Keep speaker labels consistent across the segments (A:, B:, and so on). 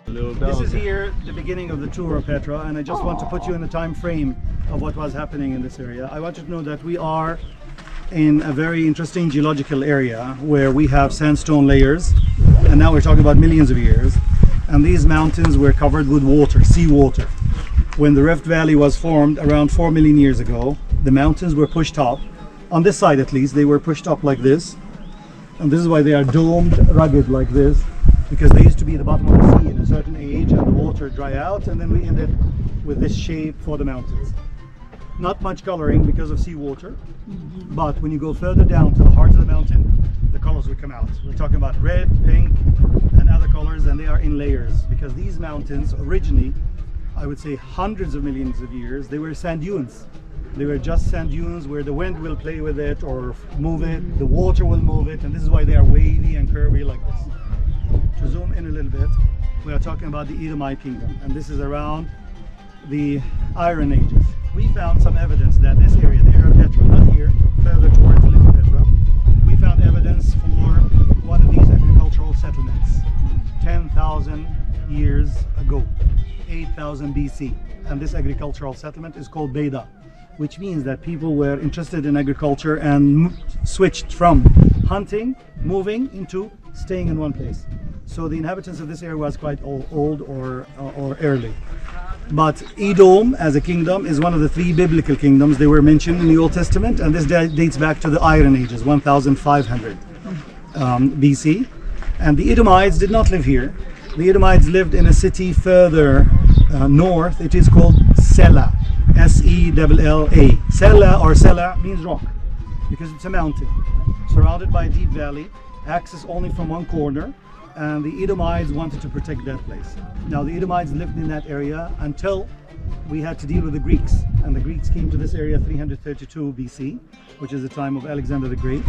A: This is here the beginning of the tour of Petra, and I just want to put you in the time frame of what was happening in this area. I want you to know that we are in a very interesting geological area where we have sandstone layers, and now we're talking about millions of years, and these mountains were covered with water, seawater. When the Rift Valley was formed around 4 million years ago, the mountains were pushed up. On this side at least, they were pushed up like this, and this is why they are domed, rugged like this, because they used to be at the bottom of the sea in a certain age, and the water dry out, and then we ended with this shape for the mountains. Not much coloring because of seawater, but when you go further down to the heart of the mountain, the colors will come out. We're talking about red, pink, and other colors, and they are in layers, because these mountains originally, I would say hundreds of millions of years, they were sand dunes. They were just sand dunes where the wind will play with it or move it, the water will move it, and this is why they are wavy and curvy like this. To zoom in a little bit, we are talking about the Edomite kingdom, and this is around the Iron Ages. We found some evidence that this area, the area of Petra, not here, further towards Little Petra, we found evidence for one of these agricultural settlements 10,000 years ago, 8,000 BC, and this agricultural settlement is called Beda, which means that people were interested in agriculture and switched from hunting, moving into staying in one place. So the inhabitants of this area was quite old or early. But Edom as a kingdom is one of the 3 biblical kingdoms. They were mentioned in the Old Testament, and this dates back to the Iron Ages, 1500 BC. And the Edomites did not live here. The Edomites lived in a city further north. It is called Sela, S-E-L-L-A. Sela or Sela means rock, because it's a mountain surrounded by a deep valley, access only from one corner, and the Edomites wanted to protect that place. Now the Edomites lived in that area until we had to deal with the Greeks, and the Greeks came to this area 332 BC, which is the time of Alexander the Great.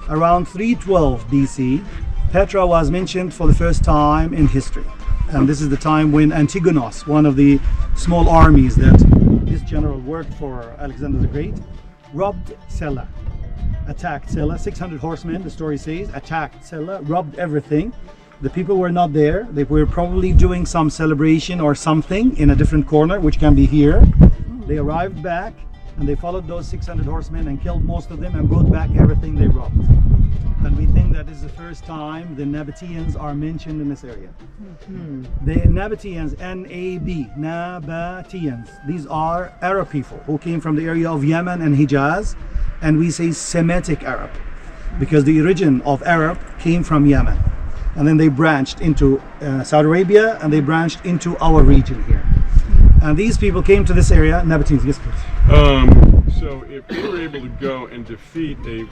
A: Around 312 BC, Petra was mentioned for the first time in history, and this is the time when Antigonus, one of the small armies that this general worked for Alexander the Great, robbed Sela, attacked Sela. 600 horsemen, the story says, attacked Sela, robbed everything. The people were not there. They were probably doing some celebration or something in a different corner, which can be here. They arrived back and they followed those 600 horsemen and killed most of them and brought back everything they robbed. And we think that is the first time the Nabateans are mentioned in this area. The Nabateans, N-A-B, Nabateans, these are Arab people who came from the area of Yemen and Hijaz, and we say Semitic Arab because the origin of Arab came from Yemen, and then they branched into Saudi Arabia, and they branched into our region here. And these people came to this area. Nabateans, yes please.
B: So if they were able to go and defeat a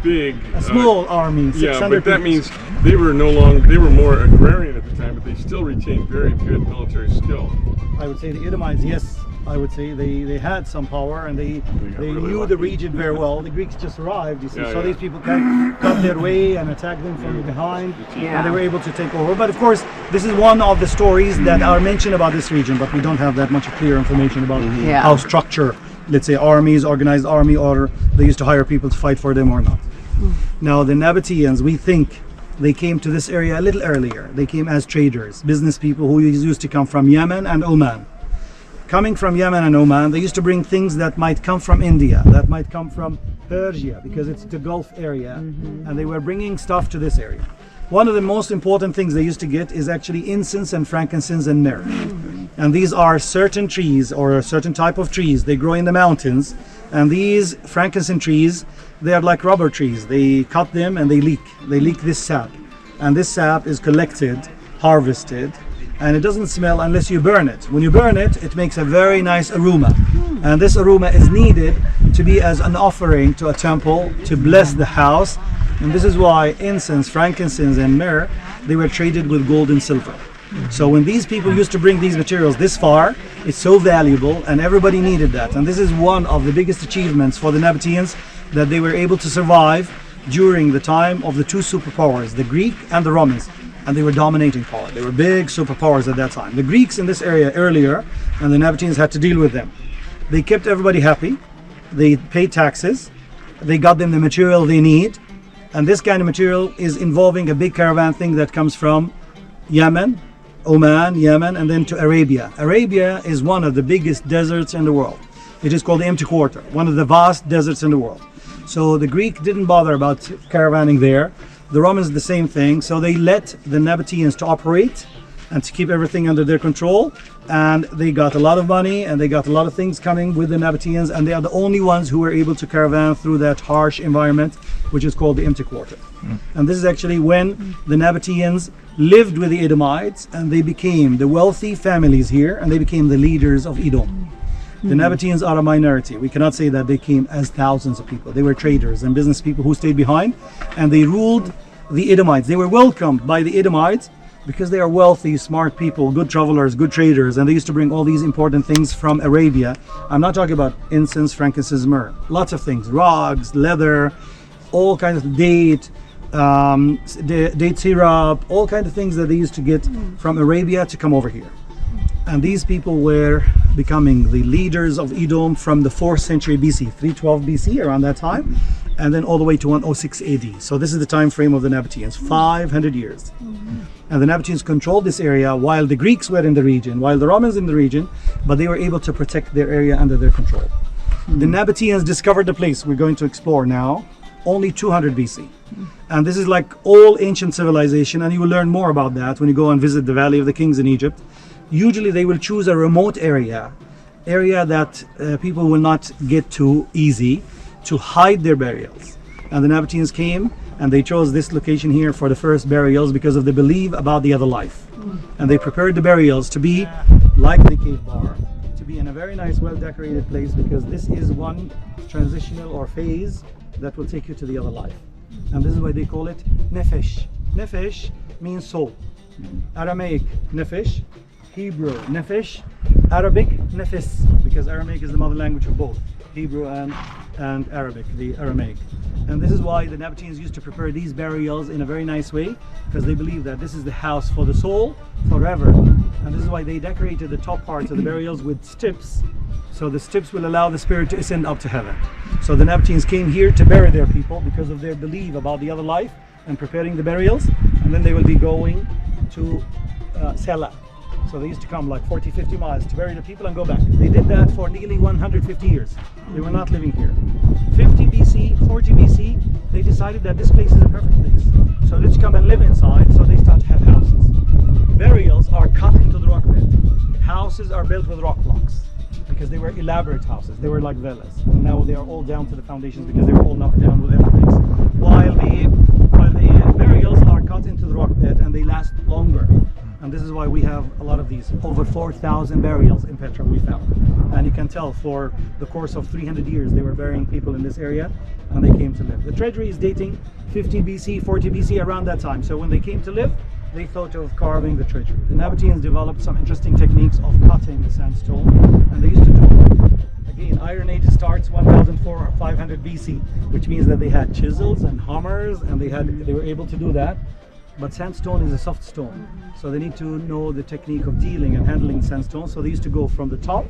B: big,
A: a small army, 600
B: yeah, but that
A: people.
B: means they were no longer, they were more agrarian at the time, but they still retained very good military skill.
A: I would say the Edomites, yes, I would say they had some power, and they
B: really
A: knew
B: lucky.
A: the region very well. The Greeks just arrived, you see,
B: Yeah,
A: so
B: yeah.
A: these people cut their way and attacked them from behind, and they were able to take over. But of course, this is one of the stories that are mentioned about this region, but we don't have that much clear information about how structure, let's say armies, organized army, or they used to hire people to fight for them or not. Now the Nabateans, we think they came to this area a little earlier. They came as traders, business people who used to come from Yemen and Oman. Coming from Yemen and Oman, they used to bring things that might come from India, that might come from Persia, because it's the Gulf area, and they were bringing stuff to this area. One of the most important things they used to get is actually incense and frankincense and myrrh. And these are certain trees, or a certain type of trees. They grow in the mountains, and these frankincense trees, they are like rubber trees. They cut them and they leak this sap, and this sap is collected, harvested, and it doesn't smell unless you burn it. When you burn it, it makes a very nice aroma, and this aroma is needed to be as an offering to a temple to bless the house. And this is why incense, frankincense, and myrrh, they were traded with gold and silver. So when these people used to bring these materials this far, it's so valuable, and everybody needed that. And this is one of the biggest achievements for the Nabateans, that they were able to survive during the time of the 2 superpowers, the Greek and the Romans. And they were dominating power. They were big superpowers at that time. The Greeks in this area earlier, and the Nabateans had to deal with them. They kept everybody happy. They paid taxes. They got them the material they need. And this kind of material is involving a big caravan thing that comes from Yemen, Oman, Yemen, and then to Arabia. Arabia is one of the biggest deserts in the world. It is called the Empty Quarter, one of the vast deserts in the world. So the Greek didn't bother about caravanning there. The Romans the same thing. So they let the Nabateans to operate and to keep everything under their control. And they got a lot of money and they got a lot of things coming with the Nabateans, and they are the only ones who were able to caravan through that harsh environment, which is called the Empty Quarter. And this is actually when the Nabateans lived with the Edomites, and they became the wealthy families here, and they became the leaders of Edom. The Nabateans are a minority. We cannot say that they came as thousands of people. They were traders and business people who stayed behind, and they ruled the Edomites. They were welcomed by the Edomites because they are wealthy, smart people, good travelers, good traders, and they used to bring all these important things from Arabia. I'm not talking about incense, frankincense, myrrh. Lots of things, rugs, leather, all kinds of date syrup, all kinds of things that they used to get from Arabia to come over here. And these people were becoming the leaders of Edom from the 4th century BC, 312 BC, around that time, and then all the way to 106 AD. So this is the time frame of the Nabateans, 500 years. And the Nabateans controlled this area while the Greeks were in the region, while the Romans in the region, but they were able to protect their area under their control. The Nabateans discovered the place we're going to explore now, only 200 BC. And this is like all ancient civilization, and you will learn more about that when you go and visit the Valley of the Kings in Egypt. Usually they will choose a remote area that people will not get to easy, to hide their burials. And the Nabateans came and they chose this location here for the first burials because of the belief about the other life. And they prepared the burials to be like the cave bar, to be in a very nice, well-decorated place, because this is one transitional or phase that will take you to the other life. And this is why they call it Nefesh. Nefesh means soul. Aramaic Nefesh, Hebrew Nefesh, Arabic Nefis, because Aramaic is the mother language of both Hebrew and Arabic, the Aramaic. And this is why the Nabateans used to prepare these burials in a very nice way, because they believe that this is the house for the soul forever. And this is why they decorated the top parts of the burials with steps, so the steps will allow the spirit to ascend up to heaven. So the Nabateans came here to bury their people because of their belief about the other life and preparing the burials, and then they will be going to Sela. So they used to come like 40-50 miles to bury the people and go back. They did that for nearly 150 years. They were not living here. 50 BC, 40 BC, they decided that this place is a perfect place. So let's come and live inside. So they start to have houses. Burials are cut into the rock bed. Houses are built with rock blocks because they were elaborate houses. They were like villas. And now they are all down to the foundations because they were all knocked down with earthquakes. While the burials are cut into the rock bed and they last longer. And this is why we have a lot of these. Over 4,000 burials in Petra we found. And you can tell for the course of 300 years they were burying people in this area and they came to live. The treasury is dating 50 BC, 40 BC, around that time. So when they came to live, they thought of carving the treasury. The Nabateans developed some interesting techniques of cutting the sandstone, and they used to do, again, Iron Age starts 1,500 BC, which means that they had chisels and hammers, and they were able to do that. But sandstone is a soft stone, so they need to know the technique of dealing and handling sandstone. So they used to go from the top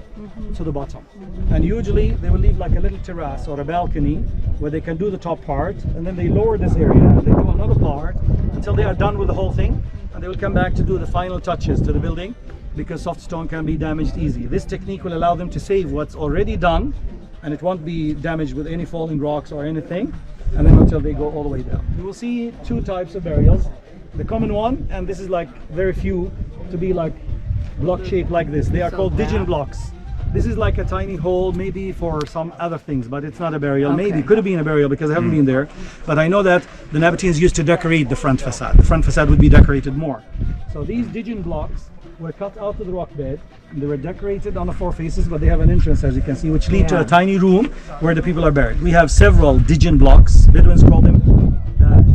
A: to the bottom, and usually they will leave like a little terrace or a balcony where they can do the top part, and then they lower this area and they do another part until they are done with the whole thing, and they will come back to do the final touches to the building, because soft stone can be damaged easy. This technique will allow them to save what's already done, and it won't be damaged with any falling rocks or anything, and then until they go all the way down. You will see two types of burials. The common one, and this is like very few to be like block shaped like this. They are called Digen blocks. This is like a tiny hole, maybe for some other things, but it's not a burial. Okay. Maybe could have been a burial because I haven't been there. But I know that the Nabateans used to decorate the front facade. The front facade would be decorated more. So these Digen blocks were cut out of the rock bed, and they were decorated on the four faces, but they have an entrance, as you can see, which lead to a tiny room where the people are buried. We have several Digen blocks. Bedouins call them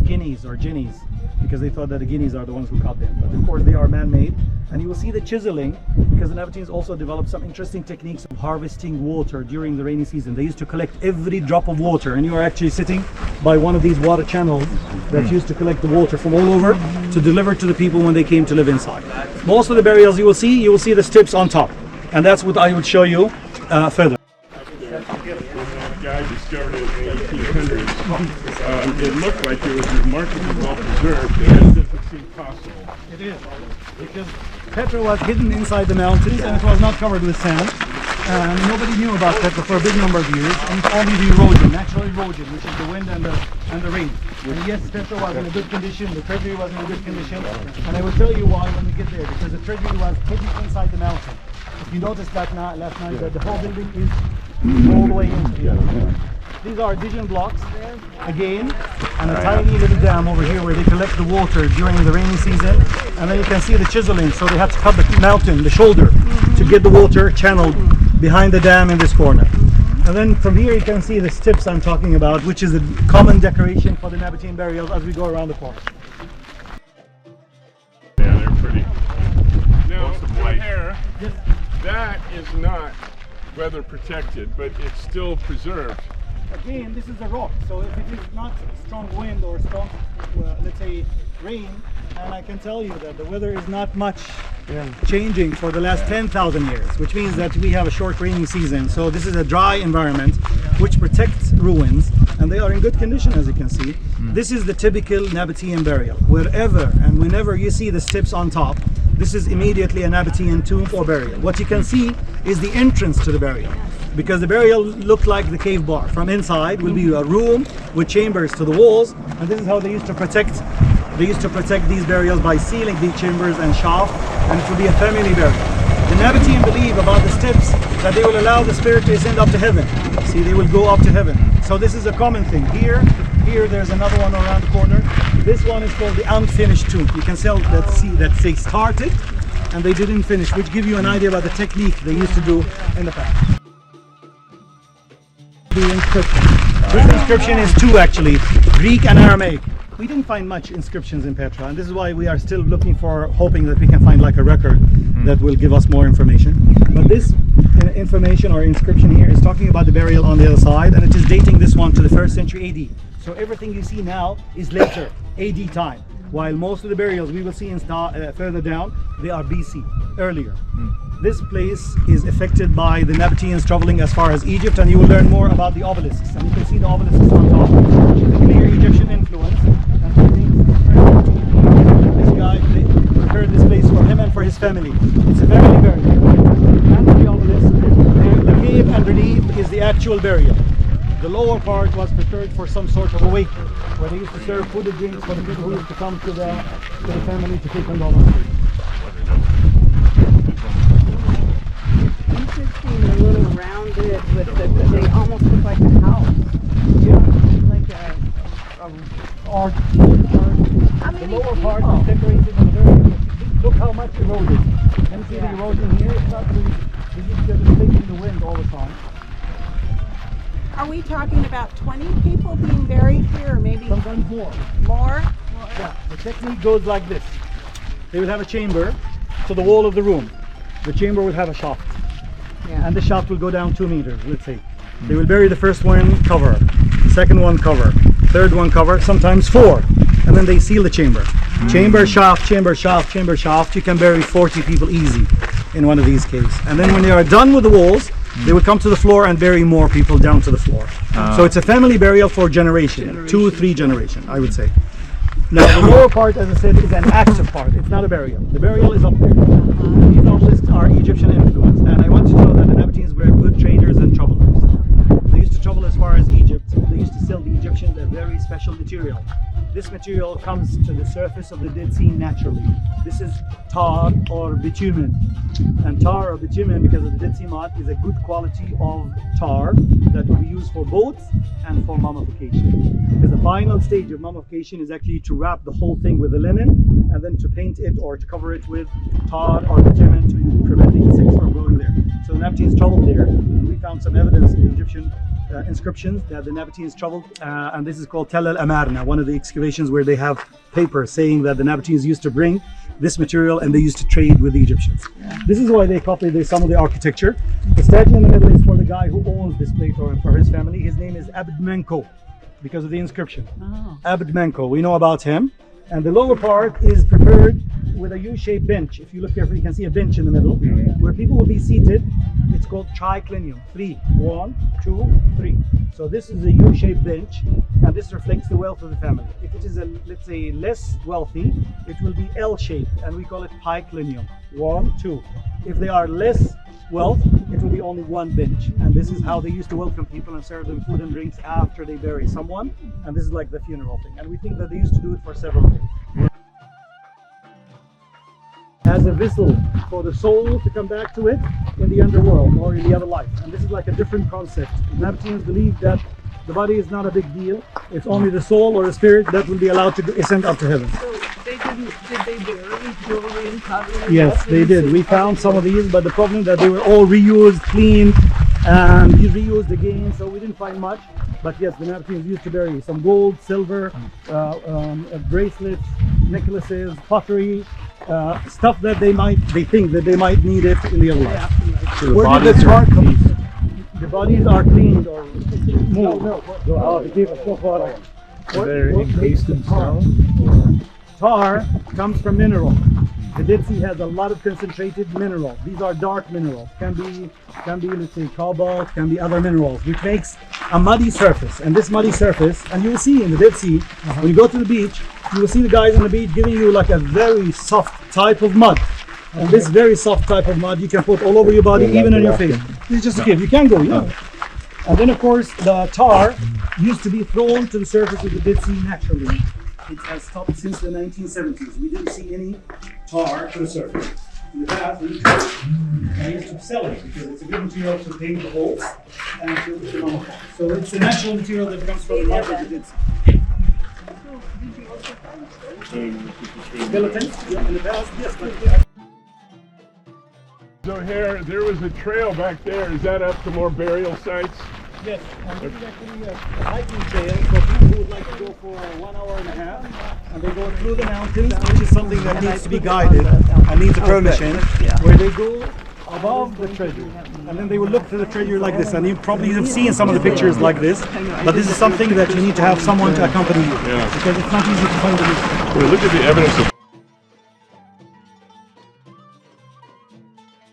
A: guineas or jinnies, because they thought that the guineas are the ones who cut them. But of course they are man-made. And you will see the chiseling, because the Nabateans also developed some interesting techniques of harvesting water during the rainy season. They used to collect every drop of water, and you are actually sitting by one of these water channels that used to collect the water from all over to deliver to the people when they came to live inside. Most of the burials you will see the steps on top, and that's what I would show you further.
B: The guy discovered it in the 1800s. It looked like it was remarkably well preserved. seem possible.
A: It is, because Petra was hidden inside the mountains and it was not covered with sand. Nobody knew about Petra for a big number of years, and only the erosion, natural erosion, which is the wind and the rain. And yes, Petra was in a good condition, the treasury was in a good condition, and I will tell you why when we get there, because the treasury was hidden inside the mountain. If you noticed that last night, that the whole building is all the way into here. These are addition blocks, again, and a tiny little dam over here where they collect the water during the rainy season. And then you can see the chiseling, so they had to cut the mountain, the shoulder, to get the water channeled behind the dam in this corner. And then from here you can see the steps I'm talking about, which is a common decoration for the Nabatean burials as we go around the park.
B: Yeah, they're pretty. Now, Zuhair, that is not weather protected, but it's still preserved.
A: Again, this is a rock, so if it is not strong wind or strong, let's say, rain, and I can tell you that the weather is not much changing for the last 10,000 years, which means that we have a short rainy season. So this is a dry environment which protects ruins, and they are in good condition, as you can see. This is the typical Nabatean burial. Wherever and whenever you see the steps on top, this is immediately a Nabatean tomb or burial. What you can see is the entrance to the burial, because the burial looked like the cave bar. From inside will be a room with chambers to the walls, and this is how they used to protect. They used to protect these burials by sealing these chambers and shaft, and it would be a family burial. The Nabatean believe about the steps that they will allow the spirit to ascend up to heaven. See, they will go up to heaven. So this is a common thing. Here there's another one around the corner. This one is called the unfinished tomb. You can see that they started and they didn't finish, which give you an idea about the technique they used to do in the past. The inscription. This inscription is two actually, Greek and Aramaic. We didn't find much inscriptions in Petra, and this is why we are still looking for, hoping that we can find like a record that will give us more information. But this information or inscription here is talking about the burial on the other side, and it is dating this one to the 1st century AD. So everything you see now is later, AD time, while most of the burials we will see in further down, they are BC, earlier. This place is affected by the Nabateans traveling as far as Egypt, and you will learn more about the obelisks. And you can see the obelisks on top, which is a clear Egyptian influence. And I think this guy prepared this place for him and for his family. It's a family burial. And the obelisk, the cave underneath is the actual burial. The lower part was prepared for some sort of a wake, where they used to serve food and drinks for the people who used to come to the family to take condolences.
C: Interesting, the little rounded with they almost look like a house.
A: Yeah.
C: Like a
A: Art.
C: how
A: The
C: many
A: lower
C: people?
A: part is decorated in a very, look how much eroded. Can you see the erosion here? It's not really, it's taking the wind all the time.
C: Are we talking about 20 people being buried here, or maybe
A: Sometimes more.
C: more?
A: Yeah, the technique goes like this. They will have a chamber to the wall of the room. The chamber will have a shaft, and the shaft will go down 2 meters, let's say. They will bury the first one, cover, second one, cover, third one, cover, sometimes 4, and then they seal the chamber. Chamber, shaft, chamber, shaft, chamber, shaft. You can bury 40 people easy in one of these caves. And then when they are done with the walls, they will come to the floor and bury more people down to the floor. So it's a family burial for generation, 2, 3 generation, I would say. Now the lower part, as I said, is an active part. It's not a burial. The burial is up there. These obelisks are Egyptian influence, and I want you to know that the Nabateans were good traders and travelers. They used to travel as far as Egypt. They used to sell the Egyptians a very special material. This material comes to the surface of the Dead Sea naturally. This is tar or bitumen. And tar or bitumen, because of the Dead Sea mud, is a good quality of tar that will be used for boats and for mummification. Because the final stage of mummification is actually to wrap the whole thing with the linen and then to paint it or to cover it with tar or bitumen to prevent the insects from going there. So the Nabateans traveled there, and we found some evidence in the Egyptian inscriptions that the Nabateans traveled, and this is called Tel El Amarna, one of the excavations where they have paper saying that the Nabateans used to bring this material and they used to trade with the Egyptians. This is why they copied some of the architecture. The statue in the middle is for the guy who owns this place or for his family. His name is Abd Menko because of the inscription. Abd Menko, we know about him. And the lower part is prepared with a U-shaped bench. If you look carefully, you can see a bench in the middle where people will be seated It's called triclinium. 3. 1, 2, 3. So this is a U-shaped bench, and this reflects the wealth of the family. If it is let's say less wealthy, it will be L-shaped, and we call it piclinium. 1, 2. If they are less wealth, it will be only one bench, and this is how they used to welcome people and serve them food and drinks after they bury someone. And this is like the funeral thing, and we think that they used to do it for several days. As a vessel for the soul to come back to it in the underworld or in the other life. And this is like a different concept. Nabateans believe that the body is not a big deal. It's only the soul or the spirit that will be allowed to ascend up to heaven.
C: So did they bury jewelry and pottery?
A: Yes, they did. We found some of these, but the problem that they were all reused, cleaned, and reused again, so we didn't find much. But yes, the Nabateans used to bury some gold, silver, bracelets, necklaces, pottery, stuff that they think that they might need it in the other life.
B: So
A: Where did the tar come from? The bodies are cleaned or moved.
B: They're encased in stone?
A: Tar comes from mineral. The Dead Sea has a lot of concentrated minerals. These are dark minerals. Can be let's say cobalt, can be other minerals, which makes a muddy surface. And this muddy surface, and you will see in the Dead Sea, when you go to the beach, you will see the guys on the beach giving you like a very soft type of mud. And this very soft type of mud you can put all over your body, even on your face. This is just a gift. You can go, yeah. And then of course the tar used to be thrown to the surface of the Dead Sea naturally. It has stopped since the 1970s. We didn't see any tar to the surface. In the past, we used to sell it because it's a good material to paint the holes and to mummify. So it's a natural material that comes from the mud of the Dead Sea. Skeletons? Yeah, in the past, yes. But
B: Zuhair, there was a trail back there. Is that up to more burial sites?
A: yes, and this is actually a hiking trail for people who would like to go for 1 hour and a half. And they go through the mountains, which is something that needs to be guided and needs a permission, where they go above the treasure. And then they will look to the treasure like this. And you probably have seen some of the pictures like this. But this is something that you need to have someone to accompany you.
B: Yeah.
A: Because it's not easy to find the mystery.
B: Well, look at the evidence of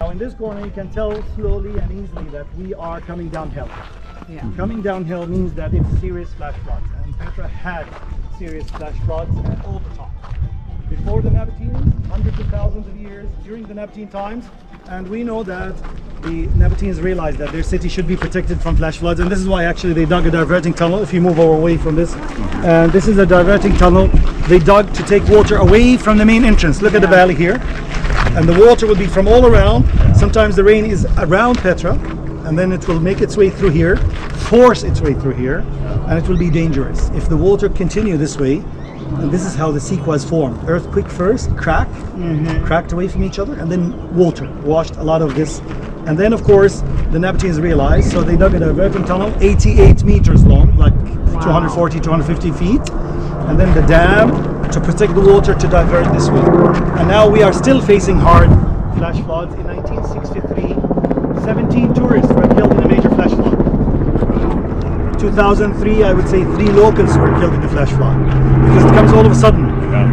A: Now in this corner you can tell slowly and easily that we are coming downhill.
C: Yeah.
A: Coming downhill means that it's serious flash floods, and Petra had serious flash floods all the time. Before the Nabateans, hundreds of thousands of years, during the Nabatean times, and we know that the Nabateans realized that their city should be protected from flash floods, and this is why actually they dug a diverting tunnel. If you move away from this, and this is a diverting tunnel they dug to take water away from the main entrance. Look at the valley here, and the water will be from all around. Sometimes the rain is around Petra, and then it will make its way through here, force its way through here, and it will be dangerous. If the water continue this way, and this is how the sea was formed. Earthquake first, cracked away from each other, and then water washed a lot of this. And then of course, the Nabateans realized, so they dug a diverting tunnel, 88 meters long, like 240, 250 feet. And then the dam to protect the water to divert this way. And now we are still facing hard flash floods. In 1963, 17 tourists were killed in a major flash flood. 2003, I would say 3 locals were killed in the flash flood because it comes all of a sudden.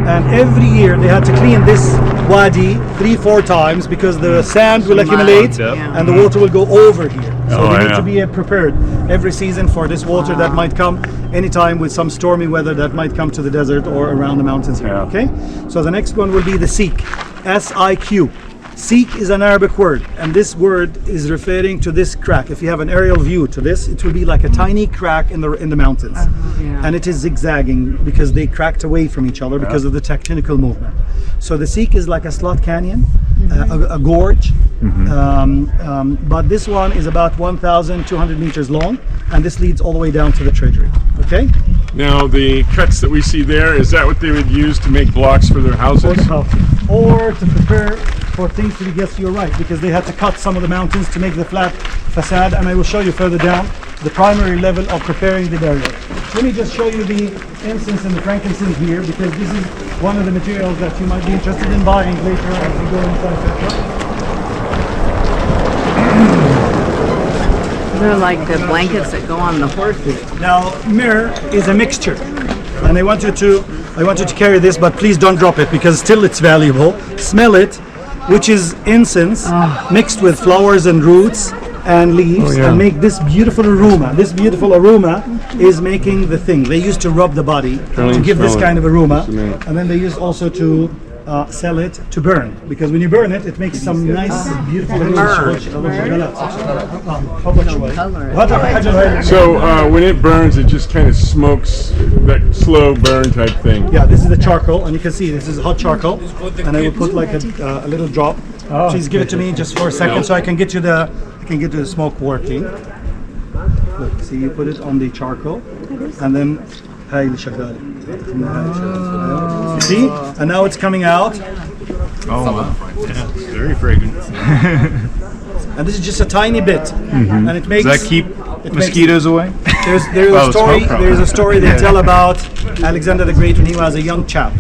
A: And every year they had to clean this wadi 3-4 times because the sand will accumulate and the water will go over here. So they need to be prepared every season for this water that might come anytime with some stormy weather that might come to the desert or around the mountains here. Okay, so the next one will be the Siq, S-I-Q. Siq is an Arabic word, and this word is referring to this crack. If you have an aerial view to this, it will be like a tiny crack in the mountains, and it is zigzagging because they cracked away from each other because of the tectonical movement. So the Siq is like a slot canyon, a gorge, but this one is about 1,200 meters long, and this leads all the way down to the treasury. Okay.
B: Now the cuts that we see there, is that what they would use to make blocks for their houses?
A: Or to prepare for things to be, yes, you're right, because they had to cut some of the mountains to make the flat facade, and I will show you further down the primary level of preparing the burial. Let me just show you the incense and the frankincense here, because this is one of the materials that you might be interested in buying later as you go inside Petra.
D: They're like the blankets that go on the horses.
A: Now, myrrh is a mixture, and I want you to carry this, but please don't drop it because still it's valuable. Smell it. which is incense mixed with flowers and roots and leaves, and make this beautiful aroma. This beautiful aroma is making the thing. They used to rub the body to give this kind of aroma, and then they used also to sell it to burn, because when you burn it, it makes some nice, beautiful aroma.
B: So when it burns, it just kind of smokes, that slow burn type thing.
A: Yeah, this is the charcoal, and you can see this is hot charcoal, and I will put like a little drop. Please give it to me just for a second, so I can get you the smoke working. Look, see, you put it on the charcoal, and then you see, and now it's coming out.
E: Oh wow! Yeah, it's very fragrant.
A: And this is just a tiny bit, and it makes.
E: Does that keep mosquitoes away?
A: There's a story they tell about Alexander the Great when he was a young chap.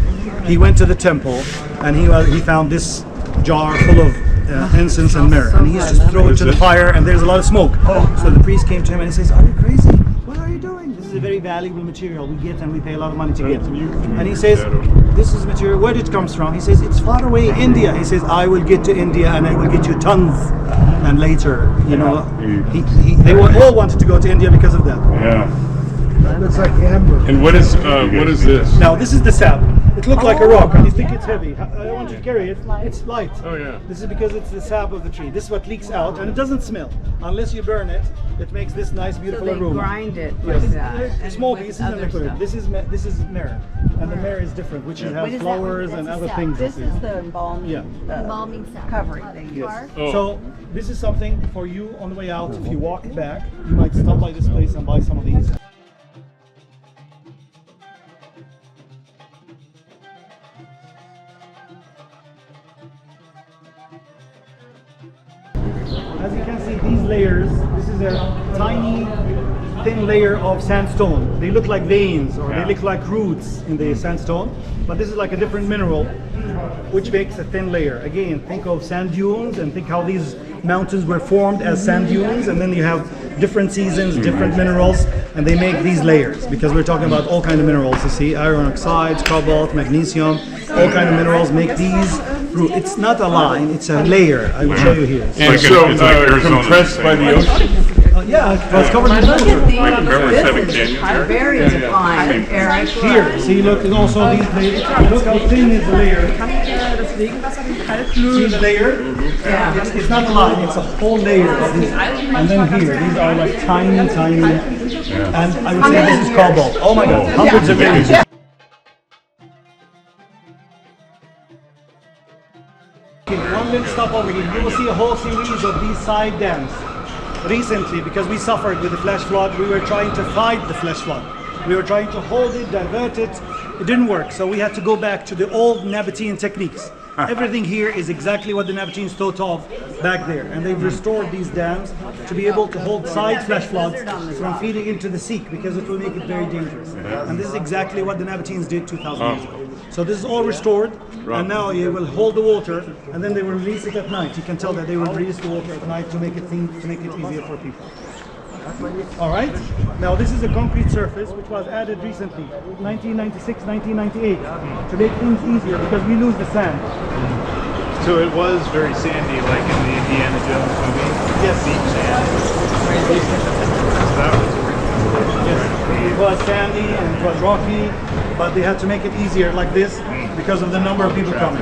A: He went to the temple, and he found this jar full of incense and myrrh, and he used to throw it to the fire, and there's a lot of smoke. So the priest came to him and he says, "Are you crazy? What are you doing? This is a very valuable material we get, and we pay a lot of money to get." And he says, "This is material. Where did it come from?" He says, "It's far away, India." He says, "I will get to India, and I will get you tons." And later, you know, they all wanted to go to India because of that.
B: Yeah.
A: Looks like amber.
B: And what is this?
A: Now this is the sap. It looks like a rock, and you think it's heavy. I don't want you to carry it. It's light.
B: Oh yeah.
A: This is because it's the sap of the tree. This is what leaks out, and it doesn't smell unless you burn it. It makes this nice, beautiful
D: So they
A: aroma.
D: grind it
A: Yes.
D: like that. and
A: Small
D: with
A: pieces and
D: other
A: liquid.
D: stuff.
A: This is myrrh, and the myrrh is different, which has flowers and other things.
C: This is the embalming,
A: Yeah.
F: Embalming sap.
C: covering they use.
A: Yes.
B: Oh.
A: So this is something for you on the way out. If you walk back, you might stop by this place and buy some of these. As you can see, these layers, this is a tiny, thin layer of sandstone. They look like veins, or they look like roots in the sandstone, but this is like a different mineral, which makes a thin layer. Again, think of sand dunes, and think how these mountains were formed as sand dunes, and then you have different seasons, different minerals, and they make these layers, because we're talking about all kind of minerals. You see, iron oxides, cobalt, magnesium, all kind of minerals make these. It's not a line, it's a layer. I will show you here.
B: And so compressed by the ocean.
A: Yeah, it was covered in
D: Look
A: water.
D: at these.
B: Remember Seven
D: This is
B: Canyons?
D: very defined, Eric.
A: Here, see, look, and also these layers. Look how thin is the layer. See the layer?
D: Yeah.
A: It's not a line, it's a whole layer of these. And then here, these are like tiny. And I would say this is cobalt. Oh my God, hundreds of millions. Okay, 1 minute stop over here. You will see a whole series of these side dams. Recently, because we suffered with the flash flood, we were trying to fight the flash flood. We were trying to hold it, divert it. It didn't work, so we had to go back to the old Nabatean techniques. Everything here is exactly what the Nabateans thought of back there, and they've restored these dams to be able to hold side flash floods from feeding into the Sikh, because it will make it very dangerous. And this is exactly what the Nabateans did 2,000 years ago. So this is all restored, and now you will hold the water, and then they will release it at night. You can tell that they will release the water at night to make it easier for people. All right. Now this is a concrete surface which was added recently, 1996, 1998, to make things easier because we lose the sand.
E: So it was very sandy, like in the Indiana Jones movie.
A: Yes.
E: Deep sand. So that was original.
A: Yes. It was sandy and it was rocky, but they had to make it easier like this because of the number of people coming.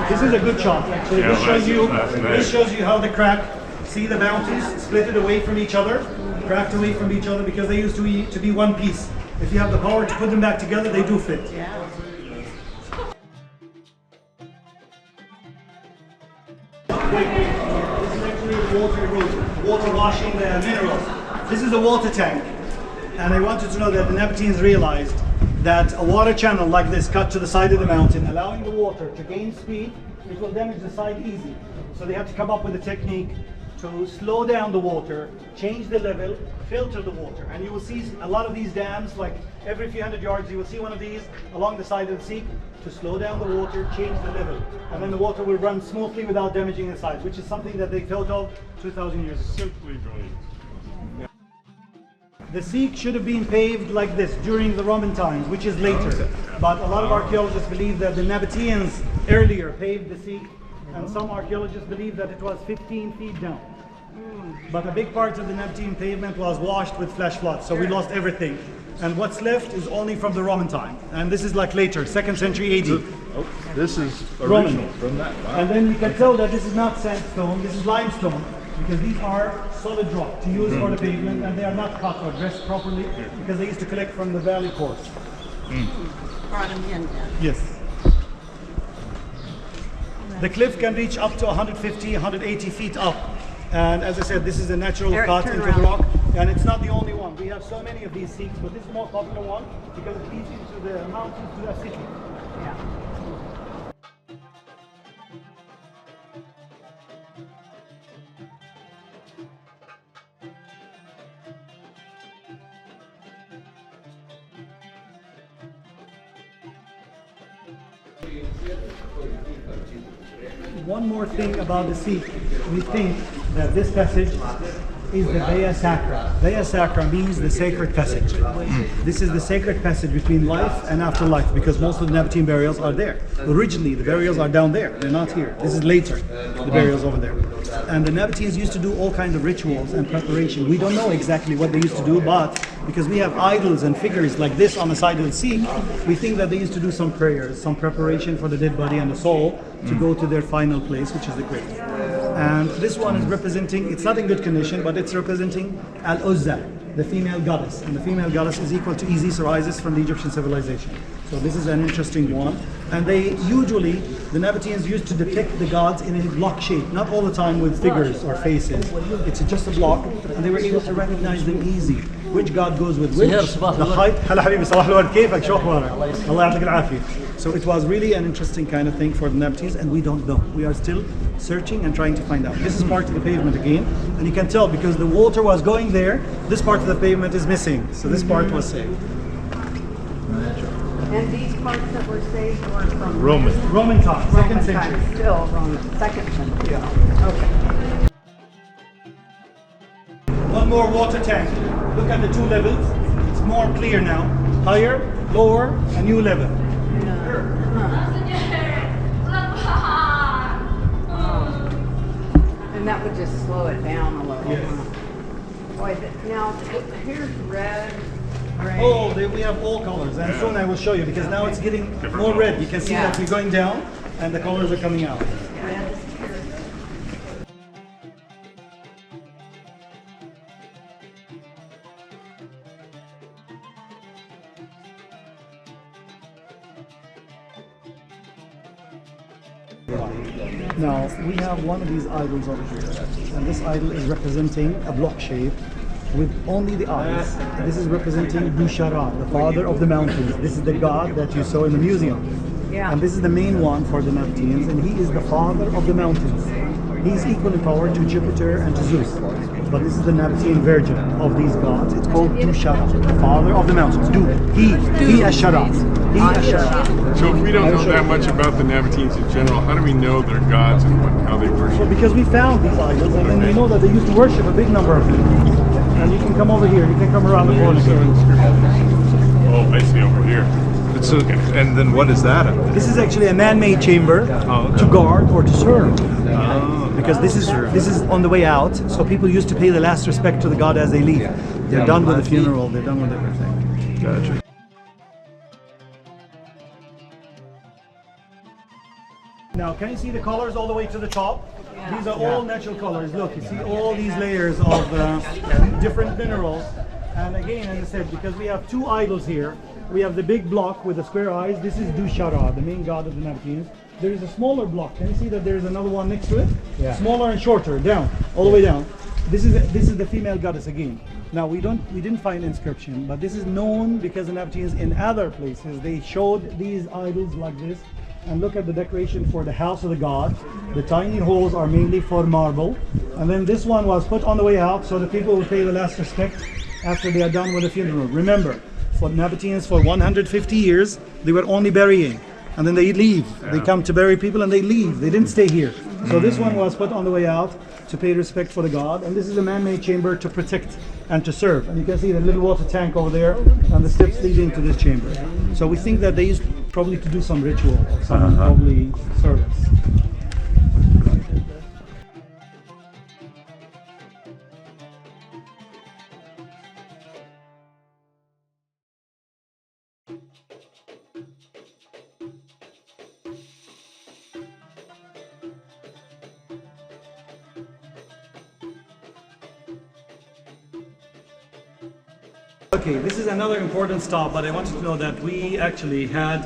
A: This is a good shot. Actually,
B: Yeah,
A: this shows you how the crack. See the mountains split it away from each other, cracked away from each other because they used to be one piece. If you have the power to put them back together, they do fit. This is actually water washing the minerals. This is a water tank, and I wanted to know that the Nabateans realized that a water channel like this cut to the side of the mountain, allowing the water to gain speed, it will damage the side easy. So they have to come up with a technique to slow down the water, change the level, filter the water. And you will see a lot of these dams, like every few hundred yards, you will see one of these along the side of the Sikh to slow down the water, change the level. And then the water will run smoothly without damaging the sides, which is something that they thought of 2,000 years ago.
B: Simply brilliant.
A: The Sikh should have been paved like this during the Roman times, which is later. But a lot of archaeologists believe that the Nabateans earlier paved the Sikh and some archaeologists believe that it was 15 feet down. But a big part of the Nabatean pavement was washed with flash floods, so we lost everything. And what's left is only from the Roman time. And this is like later, 2nd century AD.
E: Oh, this is
A: Roman.
E: original from that. Wow.
A: And then you can tell that this is not sandstone, this is limestone, because these are solid rock to use for the pavement, and they are not cut or dressed properly because they used to collect from the valley course.
C: Brought them in then.
A: Yes. The cliff can reach up to 150, 180 feet up. And as I said, this is a natural
C: Eric,
A: cut
C: turn
A: into
C: around.
A: the rock. And it's not the only one. We have so many of these seats, but this is the more popular one because it leads into the mountains to the city.
C: Yeah.
A: One more thing about the seat. We think that this passage is the Via Sacra. Via Sacra means the sacred passage. This is the sacred passage between life and afterlife because most of the Nabatean burials are there. Originally, the burials are down there. They're not here. This is later, the burials over there. And the Nabateans used to do all kinds of rituals and preparation. We don't know exactly what they used to do, but because we have idols and figures like this on the side of the seat, we think that they used to do some prayers, some preparation for the dead body and the soul to go to their final place, which is the grave. And this one is representing, it's not in good condition, but it's representing Al-Uzza, the female goddess. And the female goddess is equal to Isis or Isis from the Egyptian civilization. So this is an interesting one. And they usually, the Nabateans used to depict the gods in a block shape, not all the time with figures or faces. It's just a block, and they were able to recognize them easy. Which god goes with which, the height. هلا حبيبي صباح الورد كيفك شو اخبارك؟ الله يعطيك العافية. So it was really an interesting kind of thing for the Nabateans, and we don't know. We are still searching and trying to find out. This is part of the pavement again, and you can tell because the water was going there, this part of the pavement is missing. So this part was saved.
D: And these parts that were saved were from
A: Roman time, 2nd
D: Roman
A: century.
D: times, still Roman, 2nd century.
A: Yeah.
D: Okay.
A: One more water tank. Look at the two levels. It's more clear now. Higher, lower, a new level.
D: And that would just slow it down a little.
A: Yes.
D: Boy, now here's red, gray.
A: Oh, we have all colors, and soon I will show you because now it's getting more red. You can see that we're going down, and the colors are coming out.
D: Red.
A: Now, we have one of these idols over here, and this idol is representing a block shape with only the eyes. This is representing Dushara, the father of the mountains. This is the god that you saw in the museum.
D: Yeah.
A: And this is the main one for the Nabateans, and he is the father of the mountains. He's equal in power to Jupiter and to Zeus. But this is the Nabatean version of these gods. It's called Dushara, the father of the mountains. He Ashara. He Ashara.
B: So if we don't know that much about the Nabateans in general, how do we know their gods and how they worship?
A: Well, because we found these idols, and then we know that they used to worship a big number of them. And you can come over here, you can come around the corner.
B: Oh, I see over here.
E: So, and then what is that?
A: This is actually a man-made chamber to guard or to serve. Because this is on the way out, so people used to pay the last respect to the god as they leave. They're done with the funeral, they're done with everything.
E: Gotcha.
A: Now, can you see the colors all the way to the top? These are all natural colors. Look, you see all these layers of different minerals. And again, as I said, because we have two idols here, we have the big block with the square eyes. This is Dushara, the main god of the Nabateans. There is a smaller block. Can you see that there is another one next to it? Yeah. Smaller and shorter, down, all the way down. This is the female goddess again. Now we didn't find inscription, but this is known because the Nabateans in other places they showed these idols like this. And look at the decoration for the house of the god. The tiny holes are mainly for marble. And then this one was put on the way out so the people would pay the last respect after they are done with the funeral. Remember, for Nabateans for 150 years, they were only burying. And then they leave. They come to bury people and they leave. They didn't stay here. So this one was put on the way out to pay respect for the god. And this is a man-made chamber to protect and to serve. And you can see the little water tank over there and the steps leading to this chamber. So we think that they used probably to do some ritual or some probably service. Okay, this is another important stop, but I wanted to know that we actually had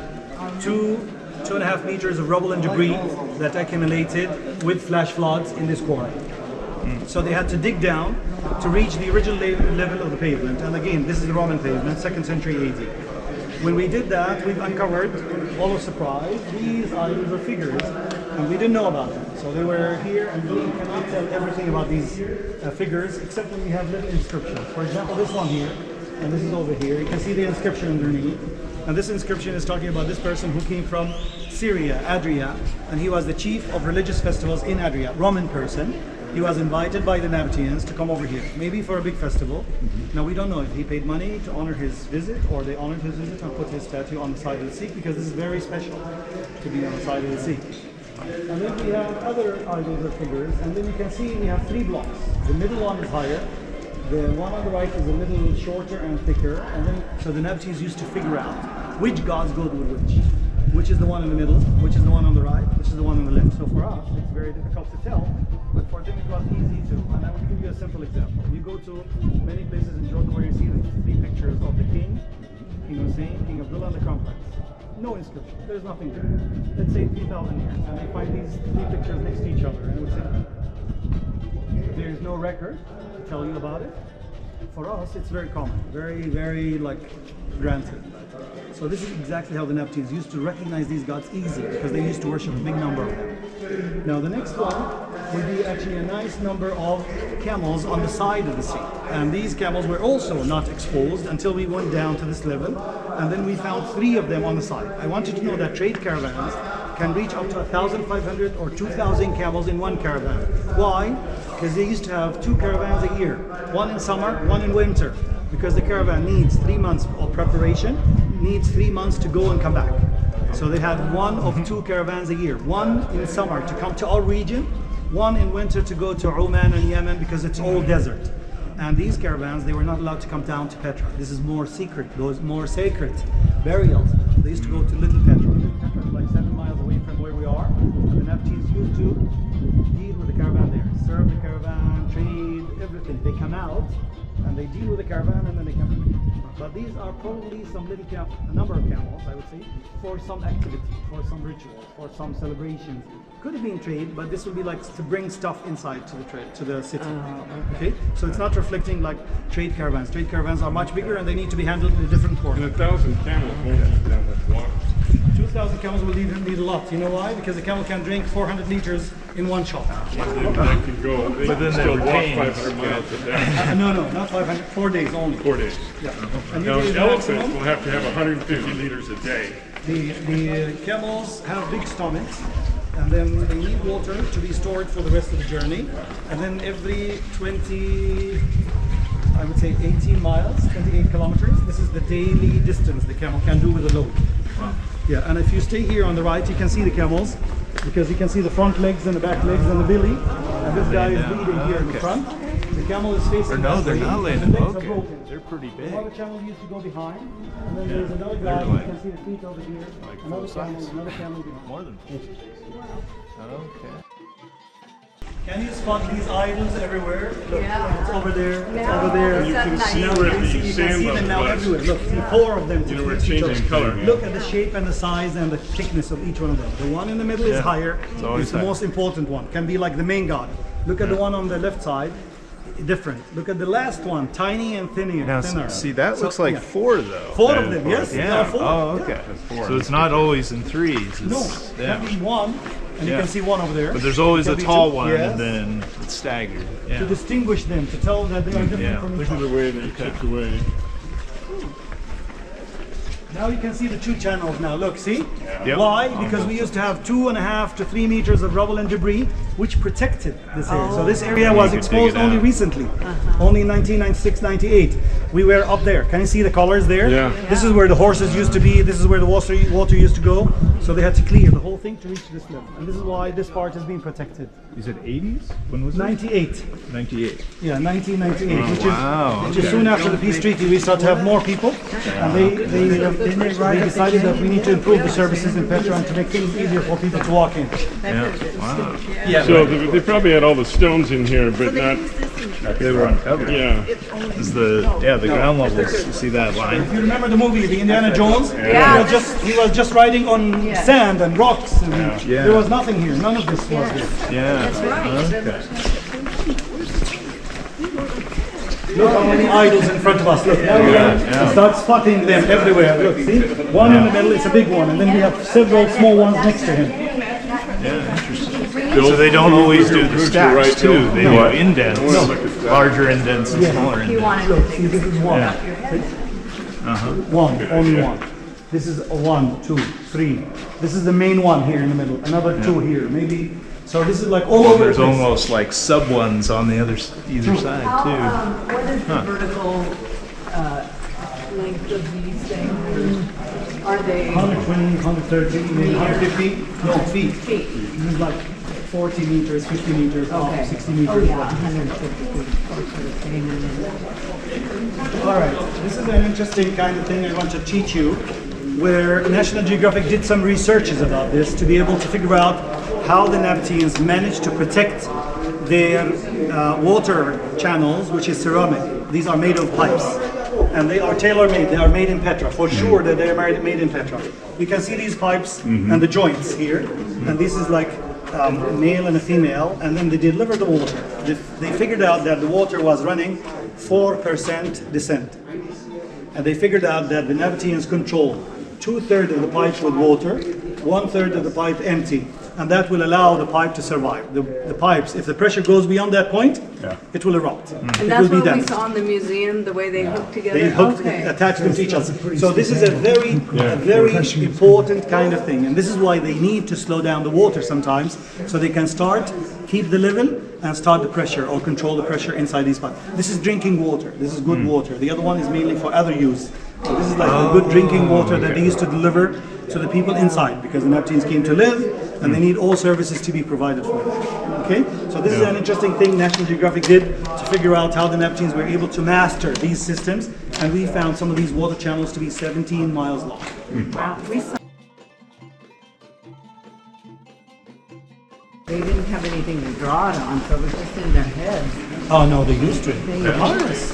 A: 2.5 meters of rubble and debris that accumulated with flash floods in this quarry. So they had to dig down to reach the original level of the pavement. And again, this is the Roman pavement, 2nd century AD. When we did that, we've uncovered, all of surprise, these items or figures, and we didn't know about them. So they were here, and we cannot tell everything about these figures, except when we have little inscriptions. For example, this one here, and this is over here. You can see the inscription underneath. And this inscription is talking about this person who came from Syria, Adria, and he was the chief of religious festivals in Adria, Roman person. He was invited by the Nabateans to come over here, maybe for a big festival. Now we don't know if he paid money to honor his visit, or they honored his visit and put his statue on the side of the sea, because this is very special to be on the side of the sea. And then we have other idols or figures, and then you can see we have 3 blocks. The middle one is higher, the one on the right is a little shorter and thicker, and then so the Nabateans used to figure out which gods go with which is the one in the middle, which is the one on the right, which is the one on the left. So for us, it's very difficult to tell, but for them it was easy to. And I will give you a simple example. You go to many places in Jordan where you see the 3 pictures of the king, King Hussein, King Abdullah, and the crown prince. No inscription. There's nothing there. Let's say 3,000 years, and they find these 3 pictures next to each other, and it would say there's no record to tell you about it. For us, it's very common, very like granted. So this is exactly how the Nabateans used to recognize these gods easy, because they used to worship a big number of them. Now the next one would be actually a nice number of camels on the side of the sea. And these camels were also not exposed until we went down to this level, and then we found 3 of them on the side. I want you to know that trade caravans can reach up to 1,500 or 2,000 camels in one caravan. Why? Because they used to have 2 caravans a year, one in summer, one in winter, because the caravan needs 3 months of preparation, needs 3 months to go and come back. So they had 1 of 2 caravans a year, one in summer to come to our region, one in winter to go to Oman and Yemen, because it's all desert. And these caravans, they were not allowed to come down to Petra. This is more secret, those more sacred burials. They used to go to Little Petra. Little Petra is like 7 miles away from where we are. And the Nabateans used to deal with the caravan there, serve the caravan, trade, everything. They come out and they deal with the caravan, and then they come back. But these are probably some little a number of camels, I would say, for some activity, for some rituals, for some celebrations. Could have been trade, but this would be like to bring stuff inside to the city. Okay, so it's not reflecting like trade caravans. Trade caravans are much bigger, and they need to be handled in a different port.
B: And 1,000 camels won't need that much water.
A: 2,000 camels will need a lot. You know why? Because a camel can drink 400 liters in one shot.
B: They can go, they can still walk 500 miles a day.
A: No, not 500. 4 days only.
B: 4 days.
A: Yeah. And
B: Now,
A: usually the
B: elephants
A: maximum-
B: will have to have 150 liters a day.
A: The camels have big stomachs, and then they need water to be stored for the rest of the journey. And then every 20, I would say 18 miles, 28 kilometers, this is the daily distance the camel can do with a load. Yeah, and if you stay here on the right, you can see the camels, because you can see the front legs and the back legs and the belly. And this guy is leading here in the front. The camel is facing
F: No,
A: that
F: they're
A: way,
F: not
A: and
F: laying.
A: the legs are
F: Okay,
A: broken.
F: they're pretty big.
A: Another camel used to go behind, and then there's another guy, you can see the feet over here, another camel behind.
F: More than 4. Okay.
A: Can you spot these idols everywhere? Look,
D: Yeah.
A: it's over there, it's
D: Now
A: over there.
B: You can see
A: Now
B: where
A: you can
B: the
A: see, you can
B: sand
A: see them
B: level
A: now
B: was.
A: everywhere. Look, see 4 of them
B: You know,
A: to
B: we're
A: each
B: changing
A: other.
B: color.
A: Look at the shape and the size and the thickness of each one of them. The one in the middle is higher.
F: always
A: It's the
F: higher.
A: most important one. Can be like the main god. Look at the one on the left side. Different. Look at the last one, tiny and thinner.
F: Now, see, that looks like 4 though.
A: 4 of them, yes. There
F: Yeah.
A: are 4.
F: Oh, okay. So it's not always in 3s. It's,
A: No,
F: yeah.
A: can be 1, and you
F: Yeah.
A: can see 1 over there.
F: But there's always
A: Can
F: a
A: be
F: tall
A: 2.
F: one,
A: Yes.
F: and then it's staggered. Yeah.
A: To distinguish them, to tell that they are different
F: Yeah.
A: from each
B: Look at
A: other.
B: the way they took away.
A: Now you can see the 2 channels now. Look, see?
F: Yep.
A: Why? Because we used to have 2.5 to 3 meters of rubble and debris, which protected this area. So this area was
F: you could dig
A: exposed
F: it
A: only
F: out.
A: recently, only in 1996, 98. We were up there. Can you see the colors there?
B: Yeah.
A: This is where the horses used to be. This is where the water used to go. So they had to clear the whole thing to reach this level. And this is why this part has been protected.
E: You said 80s? When was it?
A: 98.
E: 98.
A: Yeah, 1998,
F: wow,
A: which is soon after the peace treaty. We start to have more people, and they decided that we need to improve the services in Petra and to make things easier for people to walk in.
F: Yeah. Wow.
B: So they probably had all the stones in here, but not
F: They were uncovered.
B: Yeah.
F: Is the ground levels? You see that line?
A: If you remember the movie, the Indiana Jones,
D: Yeah.
A: he was just riding on sand and rocks, and
F: Yeah.
A: there was nothing here. None of this was here.
F: Yeah.
D: That's
A: Look how many idols in front of us. Look, now we're gonna start spotting them everywhere. Look, see? One in the middle, it's a big one, and then we have several small ones next to him.
F: Yeah, interesting. So they don't always do the stacks too. They do indents, larger indents and smaller
D: He
F: indents.
D: wanted
A: Look,
D: to
A: see, this is one. One, only one. This is a 1, 2, 3. This is the main one here in the middle. Another 2 here, maybe. So this is like all over the
F: There's
A: place.
F: almost like sub ones on the other either side too.
D: What is the vertical length of these things? Are they
A: 120, 130, maybe 150, no, feet.
D: feet?
A: This is like 40 meters, 50 meters,
D: Okay.
A: 60
D: Oh
A: meters.
D: yeah, 150 feet. Closer to saying it.
A: All right, this is an interesting kind of thing I want to teach you, where National Geographic did some researches about this to be able to figure out how the Nabateans managed to protect their water channels, which is ceramic. These are made of pipes, and they are tailor-made. They are made in Petra, for sure that they are made in Petra. You can see these pipes and the joints here, and this is like male and a female, and then they deliver the water. They figured out that the water was running 4% descent, and they figured out that the Nabateans control 2/3 of the pipe with water, 1/3 of the pipe empty, and that will allow the pipe to survive. The pipes, if the pressure goes beyond that point, it will erupt.
D: And
A: It
D: that's
A: will be
D: what we
A: damaged.
D: saw in the museum, the way they hook together?
A: They hooked,
D: Okay.
A: attached them to each other. So this is a very important kind of thing, and this is why they need to slow down the water sometimes, so they can keep the level, and start the pressure or control the pressure inside these pipes. This is drinking water. This is good water. The other one is mainly for other use. So this is like the good drinking water that they used to deliver to the people inside, because the Nabateans came to live, and they need all services to be provided for them. Okay, so this is an interesting thing National Geographic did to figure out how the Nabateans were able to master these systems, and we found some of these water channels to be 17 miles long.
D: Wow, we saw. They didn't have anything to draw it on, so it was just in their heads.
A: Oh no, they used to. Papyrus.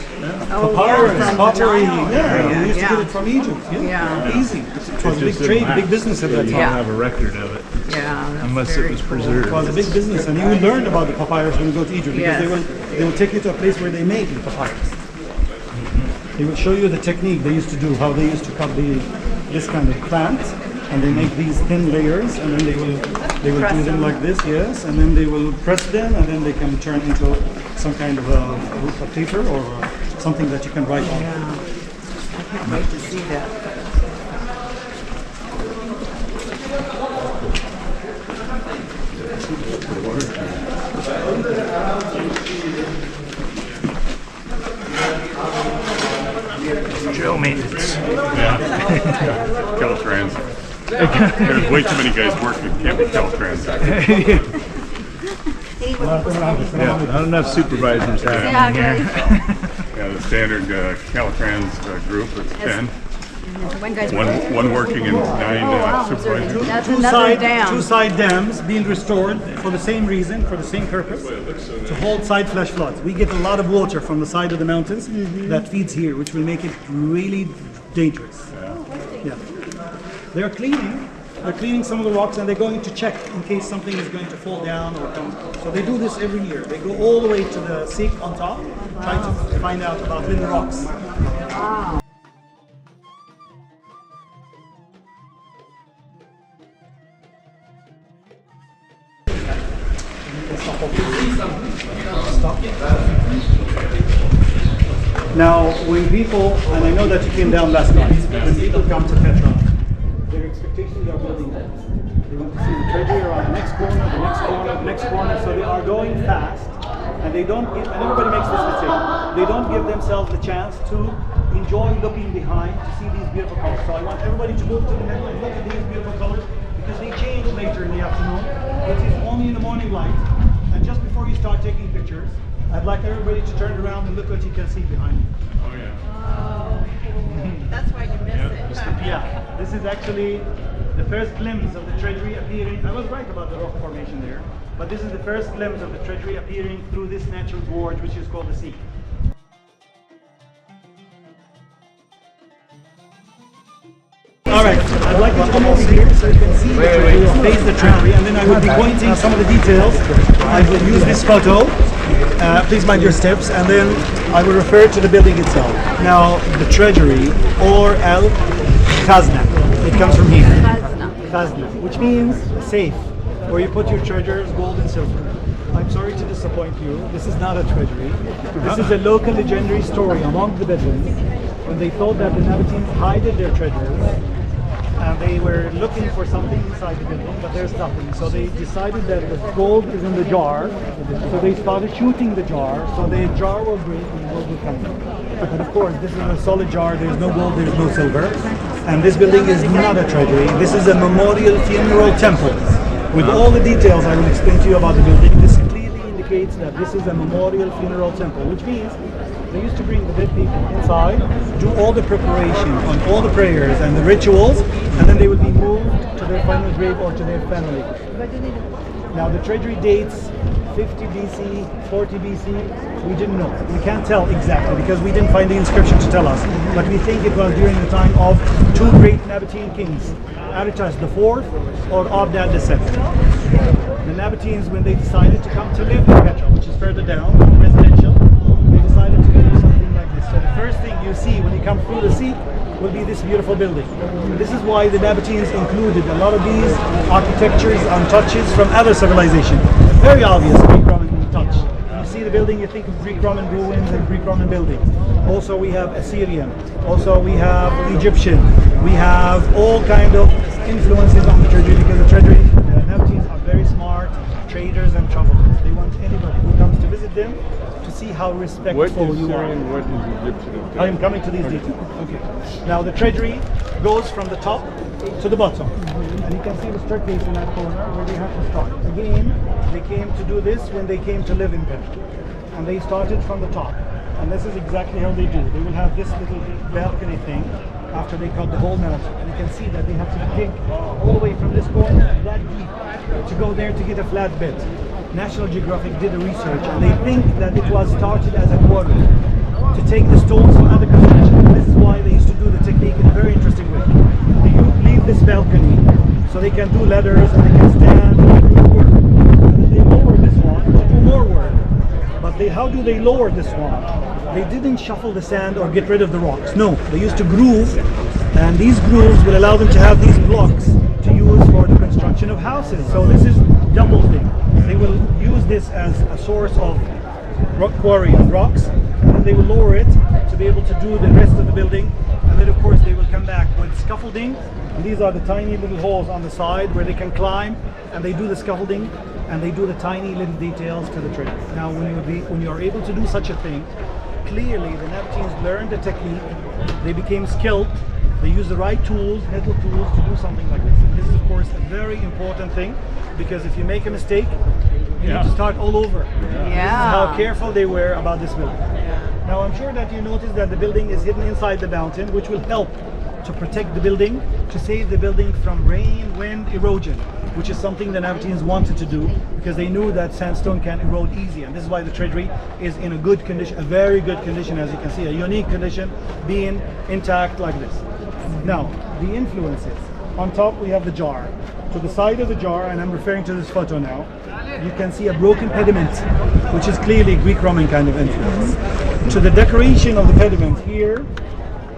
D: Oh,
A: Papyrus,
D: from
A: pottery.
D: the Nile
A: Yeah,
D: area,
A: they used to
D: yeah.
A: get it from Egypt.
D: Yeah.
A: Easy. It was a big trade, big business at that
F: You
A: time.
F: don't have a record of it
D: Yeah, that's
F: unless it
D: very
F: was
D: cool.
F: preserved.
A: It was a big business, and you will learn about the papyrus when you go to Egypt, because
D: Yes.
A: they will take you to a place where they make the papyrus. They will show you the technique they used to do, how they used to cut this kind of plant, and they make these thin layers, and then they will do them like this, yes, and then they will press them, and then they can turn into some kind of a paper or something that you can write on.
D: Yeah, I can't wait to see that.
F: Trail maintenance.
B: Caltrans. There's way too many guys working. Can't be Caltrans.
F: Yeah, not enough supervisors happening here.
B: Yeah, the standard Caltrans group is 10.
G: One guy's
B: One working and 9 supervisors.
G: That's
A: Two
G: another dam.
A: side dams being restored for the same reason, for the same purpose, to hold side flash floods. We get a lot of water from the side of the mountains that feeds here, which will make it really dangerous. Yeah. They're cleaning some of the rocks, and they're going to check in case something is going to fall down or come. So they do this every year. They go all the way to the seek on top, trying to find out about little rocks. Now, when people, and I know that you came down last night, when people come to Petra, their expectations are building up. They want to see the treasury around the next corner, the next corner, the next corner, so they are going fast, and they don't give, and everybody makes this mistake, they don't give themselves the chance to enjoy looking behind to see these beautiful colors. So I want everybody to move to the middle and look at these beautiful colors, because they change later in the afternoon. It is only in the morning light, and just before you start taking pictures, I'd like everybody to turn around and look what you can see behind you.
B: Oh, yeah.
C: That's why you miss it.
A: Yeah, this is actually the first glimpse of the treasury appearing. I was right about the rock formation there, but this is the first glimpse of the treasury appearing through this natural gorge, which is called the sea. Alright, I'd like you to come over here so you can see face the treasury, and then I will be pointing some of the details. I will use this photo. Please mind your steps, and then I will refer to the building itself. Now, the treasury, or al khazna, it comes from here. Khazna, which means safe, where you put your treasures, gold and silver. I'm sorry to disappoint you, this is not a treasury. This is a local legendary story among the Bedouins, when they thought that the Nabateans hided their treasures, and they were looking for something inside the building, but there's nothing. So they decided that the gold is in the jar, so they started shooting the jar, so the jar will break and the gold will come out. But of course, this is a solid jar, there's no gold, there's no silver. And this building is not a treasury, this is a memorial funeral temple. With all the details I will explain to you about the building, this clearly indicates that this is a memorial funeral temple, which means they used to bring the dead people inside, do all the preparation on all the prayers and the rituals, and then they would be moved to their final grave or to their family. Now the treasury dates 50 BC, 40 BC, we didn't know. We can't tell exactly because we didn't find the inscription to tell us. But we think it was during the time of two great Nabatean kings, Aretas IV or Abdad II. The Nabateans, when they decided to come to live in Petra, which is further down, residential, they decided to do something like this. So the first thing you see when you come through the sea will be this beautiful building. This is why the Nabateans included a lot of these architectures and touches from other civilizations. Very obvious Greek Roman touch. You see the building, you think of Greek Roman ruins and Greek Roman buildings. Also we have Assyrian, also we have Egyptian, we have all kind of influences on the treasury, because the treasury, the Nabateans are very smart traders and travelers. They want anybody who comes to visit them to see how respectful you are.
B: What is Egyptian?
A: I am coming to these details. Okay. Now the treasury goes from the top to the bottom. And you can see the staircase in that corner where they have to start. Again, they came to do this when they came to live in Petra. And they started from the top. And this is exactly how they do. They will have this little balcony thing after they cut the whole mountain. And you can see that they have to dig all the way from this corner that deep to go there to get a flat bed. National Geographic did a research and they think that it was started as a quarry to take the stones from other construction. This is why they used to do the technique in a very interesting way. They leave this balcony so they can do ladders and they can stand and do work. And then they lower this one to do more work. But how do they lower this one? They didn't shuffle the sand or get rid of the rocks. No, they used to groove, and these grooves will allow them to have these blocks to use for the construction of houses. So this is double thing. They will use this as a source of rock quarry and rocks, and then they will lower it to be able to do the rest of the building. And then of course they will come back with scaffolding. And these are the tiny little holes on the side where they can climb, and they do the scaffolding and they do the tiny little details to the treasure. Now when you are able to do such a thing, clearly the Nabateans learned the technique, they became skilled, they use the right tools, metal tools to do something like this. And this is of course a very important thing, because if you make a mistake, you need to start all over. This is how careful they were about this building. Now I'm sure that you noticed that the building is hidden inside the mountain, which will help to protect the building, to save the building from rain, wind, erosion, which is something the Nabateans wanted to do because they knew that sandstone can erode easy. And this is why the treasury is in a good condition, a very good condition, as you can see, a unique condition, being intact like this. Now, the influences. On top we have the jar. To the side of the jar, and I'm referring to this photo now, you can see a broken pediment, which is clearly Greek Roman kind of influence. To the decoration of the pediment here,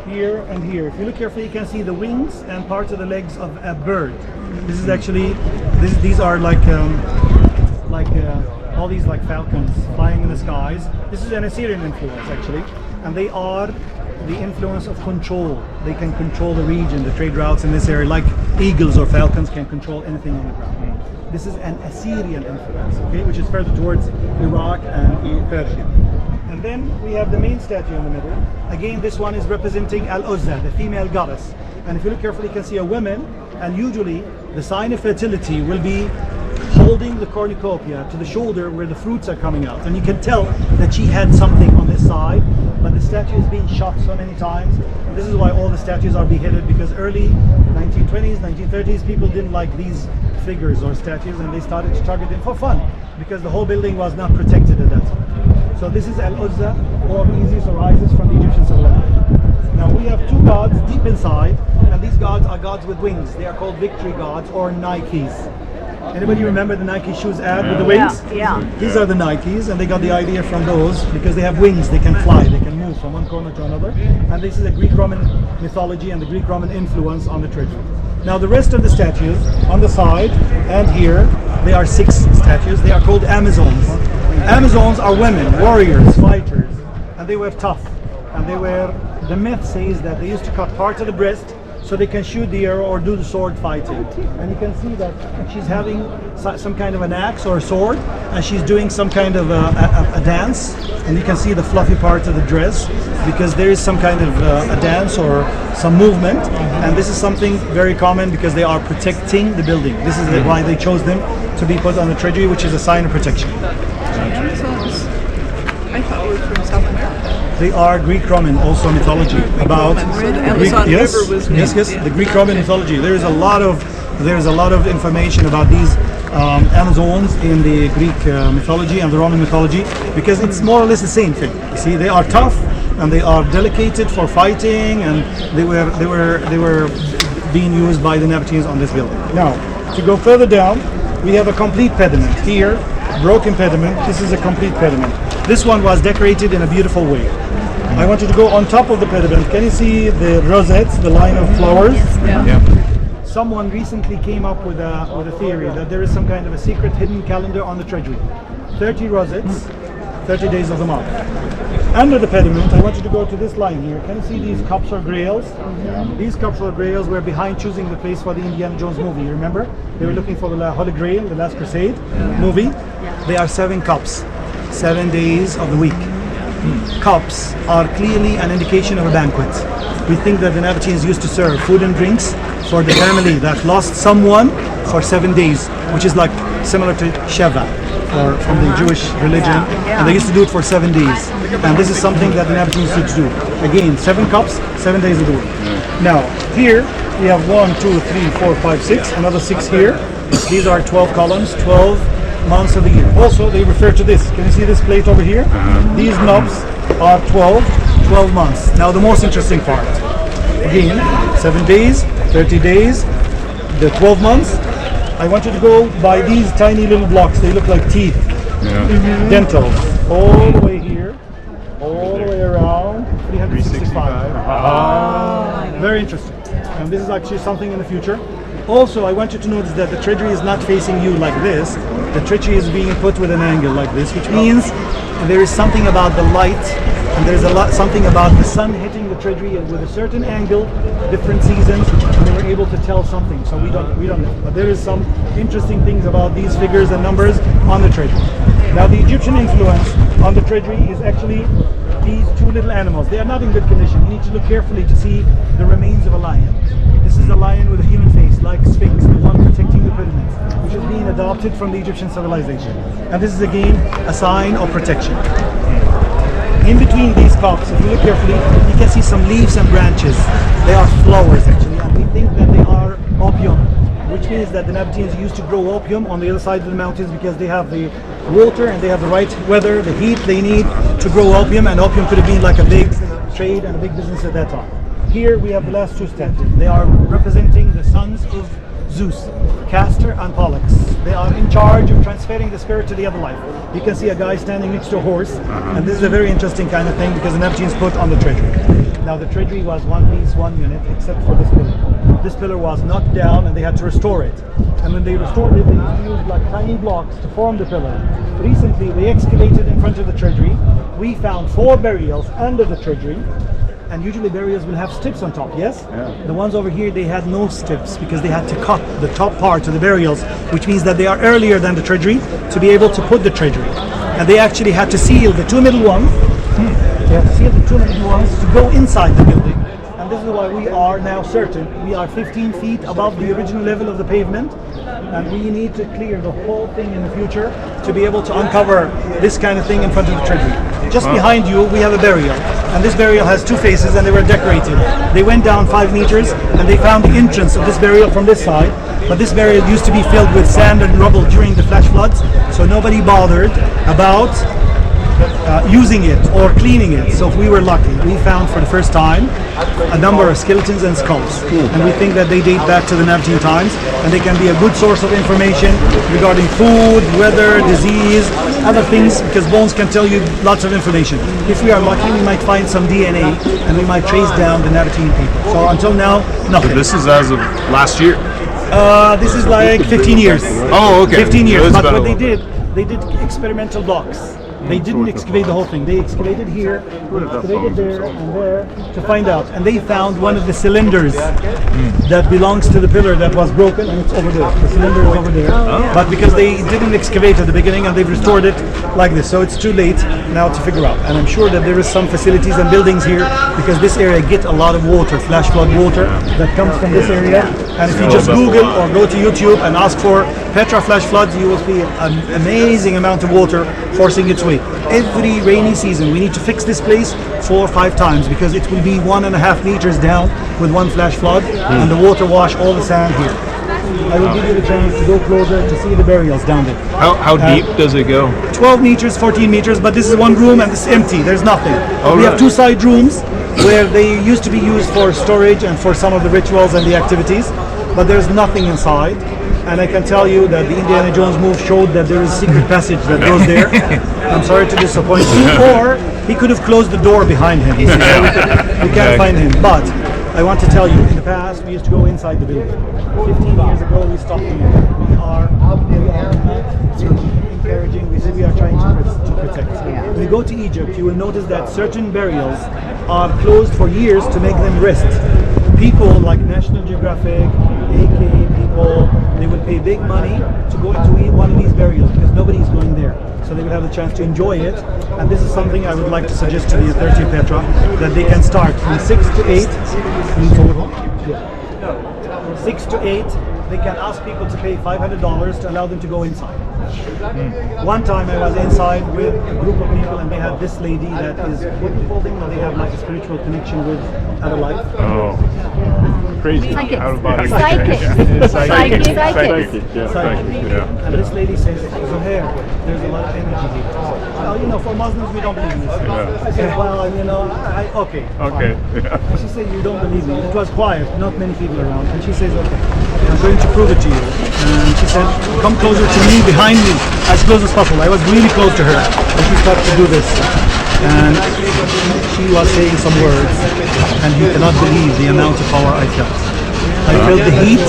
A: here and here. If you look carefully, you can see the wings and parts of the legs of a bird. This is actually, these are like all these like falcons flying in the skies. This is an Assyrian influence actually, and they are the influence of control. They can control the region, the trade routes in this area, like eagles or falcons can control anything on the ground. This is an Assyrian influence, okay, which is further towards Iraq and Persia. And then we have the main statue in the middle. Again, this one is representing Al-Uzza, the female goddess. And if you look carefully, you can see a woman, and usually the sign of fertility will be holding the cornucopia to the shoulder where the fruits are coming out. And you can tell that she had something on this side, but the statue is being shot so many times. And this is why all the statues are beheaded, because early 1920s, 1930s, people didn't like these figures or statues, and they started to target them for fun, because the whole building was not protected at that time. So this is Al-Uzza, or Isis or Isis from the Egyptian civilization. Now we have two gods deep inside, and these gods are gods with wings. They are called victory gods or Nikes. Anybody remember the Nike shoes ad with the wings?
D: Yeah.
A: These are the Nikes, and they got the idea from those because they have wings, they can fly, they can move from one corner to another. And this is a Greek-Roman mythology and the Greek-Roman influence on the treasury. Now the rest of the statues on the side and here, they are 6 statues. They are called Amazons. Amazons are women, warriors, fighters, and they were tough. And the myth says that they used to cut part of the breast so they can shoot the arrow or do the sword fighting. And you can see that she's having some kind of an axe or a sword, and she's doing some kind of a dance. And you can see the fluffy part of the dress, because there is some kind of a dance or some movement. And this is something very common because they are protecting the building. This is why they chose them to be put on the treasury, which is a sign of protection.
C: Amazons. I thought we were from South America.
A: They are Greek-Roman also mythology about
C: the Amazon River was
A: the Greek-Roman mythology. There is a lot of information about these Amazons in the Greek mythology and the Roman mythology, because it's more or less the same thing. You see, they are tough and they are delicate for fighting, and they were being used by the Nabateans on this building. Now, to go further down, we have a complete pediment here, broken pediment. This is a complete pediment. This one was decorated in a beautiful way. I want you to go on top of the pediment. Can you see the rosettes, the line of flowers?
D: Yeah.
A: Someone recently came up with a theory that there is some kind of a secret hidden calendar on the treasury. 30 rosettes, 30 days of the month. Under the pediment, I want you to go to this line here. Can you see these cups or grails? These cups or grails were behind choosing the place for the Indiana Jones movie. You remember? They were looking for the Holy Grail, the Last Crusade movie. They are 7 cups, 7 days of the week. Cups are clearly an indication of a banquet. We think that the Nabateans used to serve food and drinks for the family that lost someone for 7 days, which is like similar to Sheva from the Jewish religion. And they used to do it for 7 days. And this is something that the Nabateans used to do. Again, 7 cups, 7 days of the week. Now, here we have 1, 2, 3, 4, 5, 6, another 6 here. These are 12 columns, 12 months of the year. Also, they refer to this. Can you see this plate over here? These knobs are 12 months. Now, the most interesting part. Again, 7 days, 30 days, the 12 months. I want you to go by these tiny little blocks. They look like teeth. Dentals. All the way here, all the way around, 365. Very interesting. And this is actually something in the future. Also, I want you to notice that the treasury is not facing you like this. The treasury is being put with an angle like this, which means there is something about the light, and there's something about the sun hitting the treasury with a certain angle, different seasons, and they were able to tell something. So we don't know. But there is some interesting things about these figures and numbers on the treasury. Now, the Egyptian influence on the treasury is actually these 2 little animals. They are not in good condition. You need to look carefully to see the remains of a lion. This is a lion with a human face, like Sphinx, the one protecting the pyramids, which is being adopted from the Egyptian civilization. And this is again a sign of protection. In between these cups, if you look carefully, you can see some leaves and branches. They are flowers actually, and we think that they are opium, which means that the Nabateans used to grow opium on the other side of the mountains because they have the water and they have the right weather, the heat they need to grow opium, and opium could have been like a big trade and a big business at that time. Here we have the last 2 statues. They are representing the sons of Zeus, Castor and Pollux. They are in charge of transferring the spirit to the other life. You can see a guy standing next to a horse, and this is a very interesting kind of thing because the Nabateans put on the treasury. Now the treasury was one piece, one unit, except for this pillar. This pillar was knocked down and they had to restore it. And when they restored it, they used like tiny blocks to form the pillar. Recently, they excavated in front of the treasury. We found 4 burials under the treasury. And usually burials will have steps on top, yes? Yeah. The ones over here, they had no steps because they had to cut the top part of the burials, which means that they are earlier than the treasury to be able to put the treasury. And they actually had to seal the 2 middle ones. They had to seal the 2 middle ones to go inside the building. And this is why we are now certain we are 15 feet above the original level of the pavement. and we need to clear the whole thing in the future to be able to uncover this kind of thing in front of the treasury. Just behind you, we have a burial, and this burial has two faces, and they were decorated. They went down 5 meters, and they found the entrance of this burial from this side. But this burial used to be filled with sand and rubble during the flash floods, so nobody bothered about using it or cleaning it. So if we were lucky, we found for the first time a number of skeletons and skulls, and we think that they date back to the Nabatean times, and they can be a good source of information regarding food, weather, disease, other things, because bones can tell you lots of information. If we are lucky, we might find some DNA, and we might trace down the Nabatean people. So until now, nothing.
E: This is as of last year.
A: This is like 15 years.
E: Oh, okay.
A: 15 years.
E: It's
A: But
E: been a
A: what
E: while.
A: they did experimental blocks. They didn't excavate the whole thing. They excavated here, excavated there, and there to find out. And they found one of the cylinders that belongs to the pillar that was broken, and it's over there. The cylinder is over there. But because they didn't excavate at the beginning and they've restored it like this, so it's too late now to figure out. And I'm sure that there is some facilities and buildings here because this area get a lot of water, flash flood water that comes from this area. And if you just Google or go to YouTube and ask for Petra flash floods, you will see an amazing amount of water forcing its way. Every rainy season, we need to fix this place 4 or 5 times because it will be 1.5 meters down with one flash flood, and the water wash all the sand here. I will give you the chance to go closer to see the burials down there.
E: How deep does it go?
A: 12 meters, 14 meters, but this is one room and it's empty. There's nothing. We have 2 side rooms where they used to be used for storage and for some of the rituals and the activities, but there's nothing inside. And I can tell you that the Indiana Jones move showed that there is a secret passage that goes there. I'm sorry to disappoint you. Or he could have closed the door behind him. You see, we can't find him. But I want to tell you, in the past we used to go inside the building. 15 years ago we stopped doing it. We are not encouraging, we are trying to protect. When you go to Egypt, you will notice that certain burials are closed for years to make them rest. People like National Geographic, AK people, they would pay big money to go into one of these burials because nobody is going there. So they would have the chance to enjoy it. And this is something I would like to suggest to the authority of Petra, that they can start from 6 to 8 in total. 6 to 8, they can ask people to pay $500 to allow them to go inside. One time I was inside with a group of people and they had this lady that is, what do you call them? They have like a spiritual connection with other life.
E: Oh, crazy.
G: Psychic.
E: Out of body.
G: Psychic.
E: Psychic.
G: Psychic.
A: And this lady says, Zuhair, there's a lot of energy here. Well, you know, for Muslims we don't believe in this. I said, well, you know, okay.
E: Okay.
A: And she said, you don't believe me. It was quiet, not many people around. And she says, okay, I'm going to prove it to you. And she said, come closer to me, behind me, as close as possible. I was really close to her. And she started to do this. And she was saying some words, and you cannot believe the amount of power I felt. I felt the heat,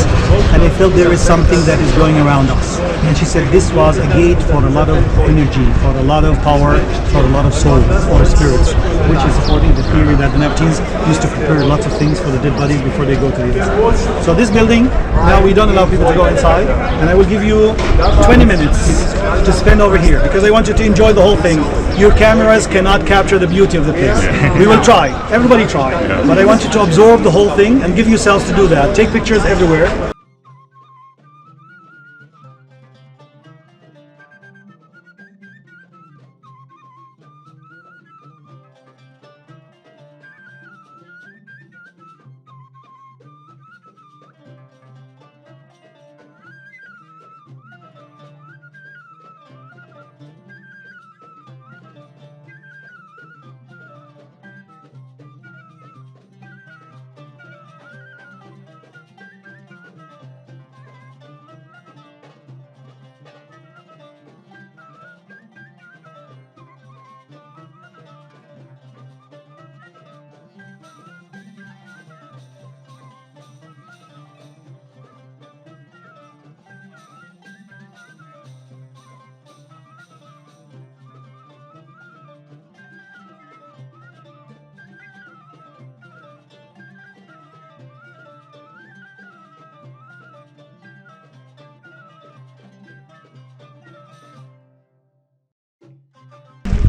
A: and I felt there is something that is going around us. And she said this was a gate for a lot of energy, for a lot of power, for a lot of souls or spirits, which is supporting the theory that the Nabateans used to prepare lots of things for the dead bodies before they go to the inside. So this building, now we don't allow people to go inside, and I will give you 20 minutes to spend over here, because I want you to enjoy the whole thing. Your cameras cannot capture the beauty of the place. We will try, everybody try, but I want you to absorb the whole thing and give yourselves to do that. Take pictures everywhere.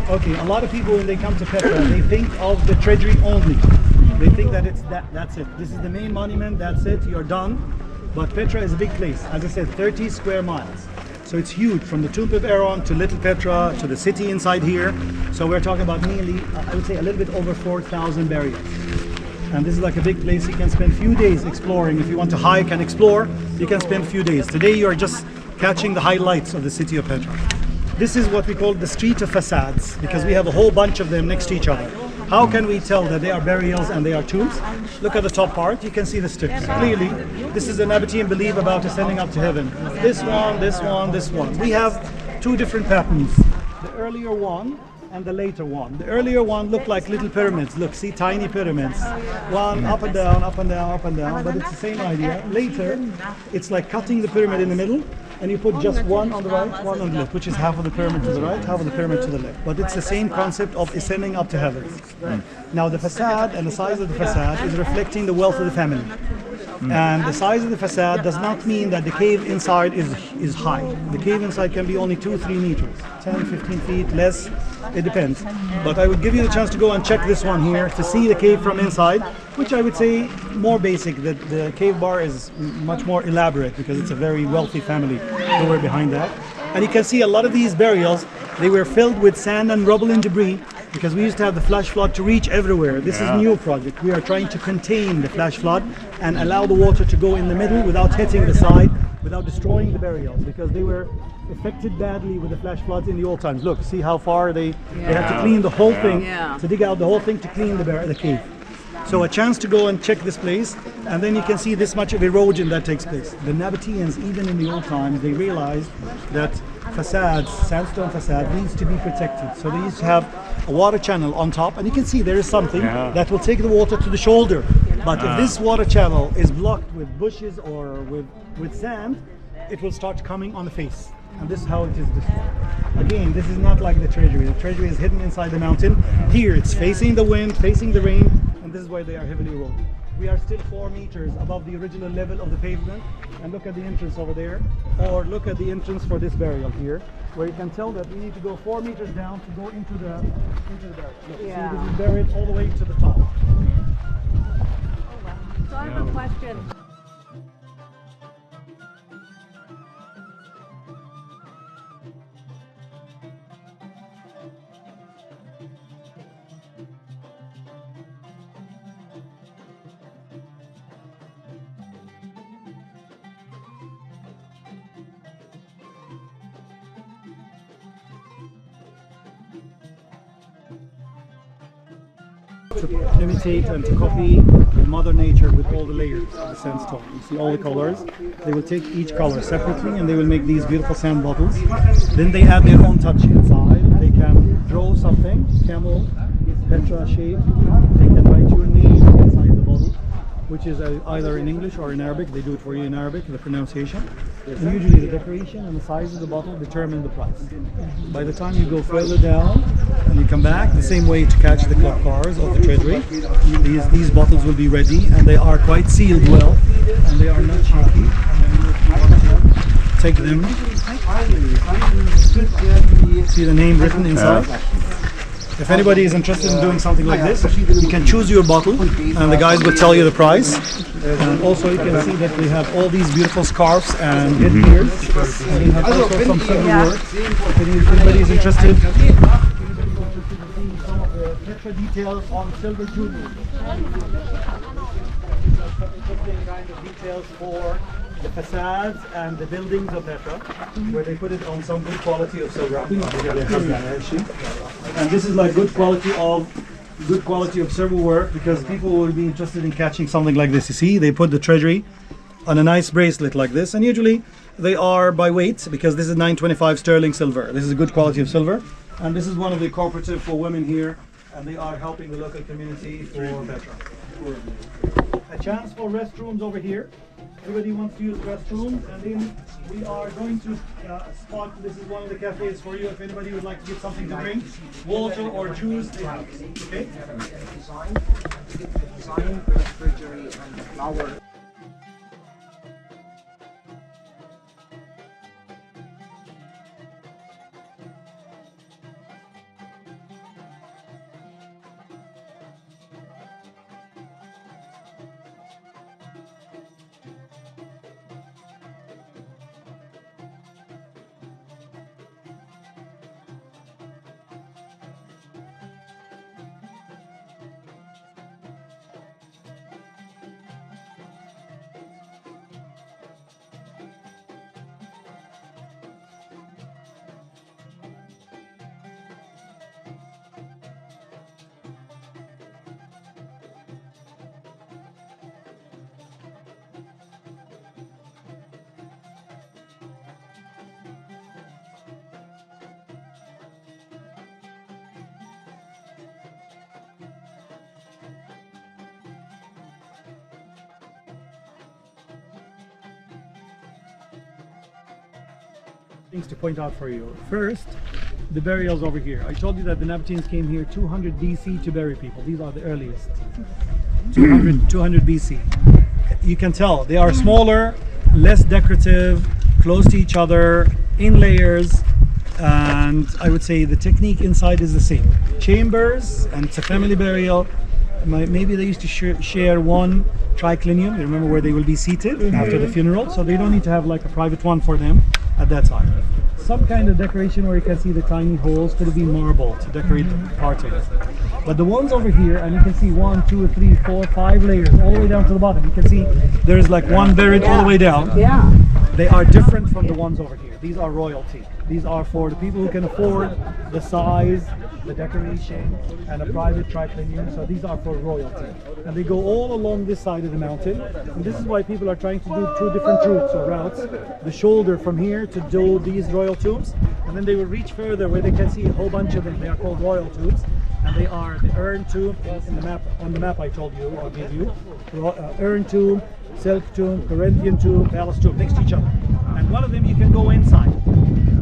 A: Okay, a lot of people when they come to Petra, they think of the treasury only. They think that that's it. This is the main monument, that's it, you're done. But Petra is a big place. As I said, 30 square miles. So it's huge, from the tomb of Aaron to Little Petra to the city inside here. So we're talking about nearly, I would say, a little bit over 4,000 burials. And this is like a big place. You can spend a few days exploring. If you want to hike and explore, you can spend a few days. Today you are just catching the highlights of the city of Petra. This is what we call the street of facades, because we have a whole bunch of them next to each other. How can we tell that they are burials and they are tombs? Look at the top part, you can see the steps. Clearly, this is the Nabatean belief about ascending up to heaven. This one, this one, this one. We have two different patterns. The earlier one and the later one. The earlier one looked like little pyramids. Look, see, tiny pyramids. One up and down, up and down, up and down, but it's the same idea. Later, it's like cutting the pyramid in the middle, and you put just one on the right, one on the left, which is half of the pyramid to the right, half of the pyramid to the left. But it's the same concept of ascending up to heaven. Now the facade and the size of the facade is reflecting the wealth of the family. And the size of the facade does not mean that the cave inside is high. The cave inside can be only 2-3 meters, 10, 15 feet, less, it depends. But I would give you the chance to go and check this one here to see the cave from inside, which I would say more basic. That the cave bar is much more elaborate because it's a very wealthy family who were behind that. And you can see a lot of these burials, they were filled with sand and rubble and debris because we used to have the flash flood to reach everywhere. This is a new project. We are trying to contain the flash flood and allow the water to go in the middle without hitting the side, without destroying the burials, because they were affected badly with the flash floods in the old times. Look, see how far they had to clean the whole thing, to dig out the whole thing to clean the cave. So a chance to go and check this place, and then you can see this much of erosion that takes place. The Nabateans, even in the old times, they realized that facades, sandstone facade, needs to be protected. So they used to have a water channel on top, and you can see there is something that will take the water to the shoulder. But if this water channel is blocked with bushes or with sand, it will start coming on the face. And this is how it is destroyed. Again, this is not like the treasury. The treasury is hidden inside the mountain. Here it's facing the wind, facing the rain, and this is why they are heavily eroded. We are still 4 meters above the original level of the pavement. And look at the entrance over there, or look at the entrance for this burial here, where you can tell that we need to go 4 meters down to go into the burial. Look, see, this is buried all the way to the top.
D: So I have a question.
A: To imitate and to copy Mother Nature with all the layers of the sandstone. You see all the colors. They will take each color separately and they will make these beautiful sand bottles. Then they add their own touch inside. They can draw something, camel, Petra shape. They can write your name inside the bottle, which is either in English or in Arabic. They do it for you in Arabic, the pronunciation. And usually the decoration and the size of the bottle determine the price. By the time you go further down and you come back, the same way to catch the club cars of the treasury, these bottles will be ready, and they are quite sealed well, and they are not shaky. Take them. See the name written inside? If anybody is interested in doing something like this, you can choose your bottle and the guys will tell you the price. And also you can see that we have all these beautiful scarves and headgears. And we have also some silver work. If anybody is interested, some of the Petra details on silver jewelry. Interesting kind of details for the facades and the buildings of Petra, where they put it on some good quality of silver. And this is like good quality of silver work, because people will be interested in catching something like this. You see, they put the treasury on a nice bracelet like this, and usually they are by weight, because this is 925 sterling silver. This is a good quality of silver, and this is one of the cooperative for women here, and they are helping the local community for Petra. A chance for restrooms over here. Everybody wants to use restrooms, and then we are going to spot, this is one of the cafes for you if anybody would like to get something to drink, water or juice, they have. Okay?
G: Design, refrigerator, and flower.
A: Things to point out for you. First, the burials over here. I told you that the Nabateans came here 200 BC to bury people. These are the earliest. 200 BC. You can tell they are smaller, less decorative, close to each other, in layers, and I would say the technique inside is the same. Chambers, and it's a family burial. Maybe they used to share one triclinium, you remember, where they will be seated after the funeral, so they don't need to have like a private one for them at that time. Some kind of decoration where you can see the tiny holes, could be marble to decorate parts of it. But the ones over here, and you can see 1, 2, 3, 4, 5 layers all the way down to the bottom. You can see there's like one buried all the way down.
C: Yeah.
A: They are different from the ones over here. These are royalty. These are for the people who can afford the size, the decoration, and a private triclinium. So these are for royalty. And they go all along this side of the mountain. And this is why people are trying to do 2 different routes or routes. The shoulder from here to do these royal tombs. And then they will reach further where they can see a whole bunch of them. They are called royal tombs. And they are the urn tomb in the map, on the map I told you or gave you. Urn tomb, silk tomb, Corinthian tomb, palace tomb, next to each other. And one of them you can go inside.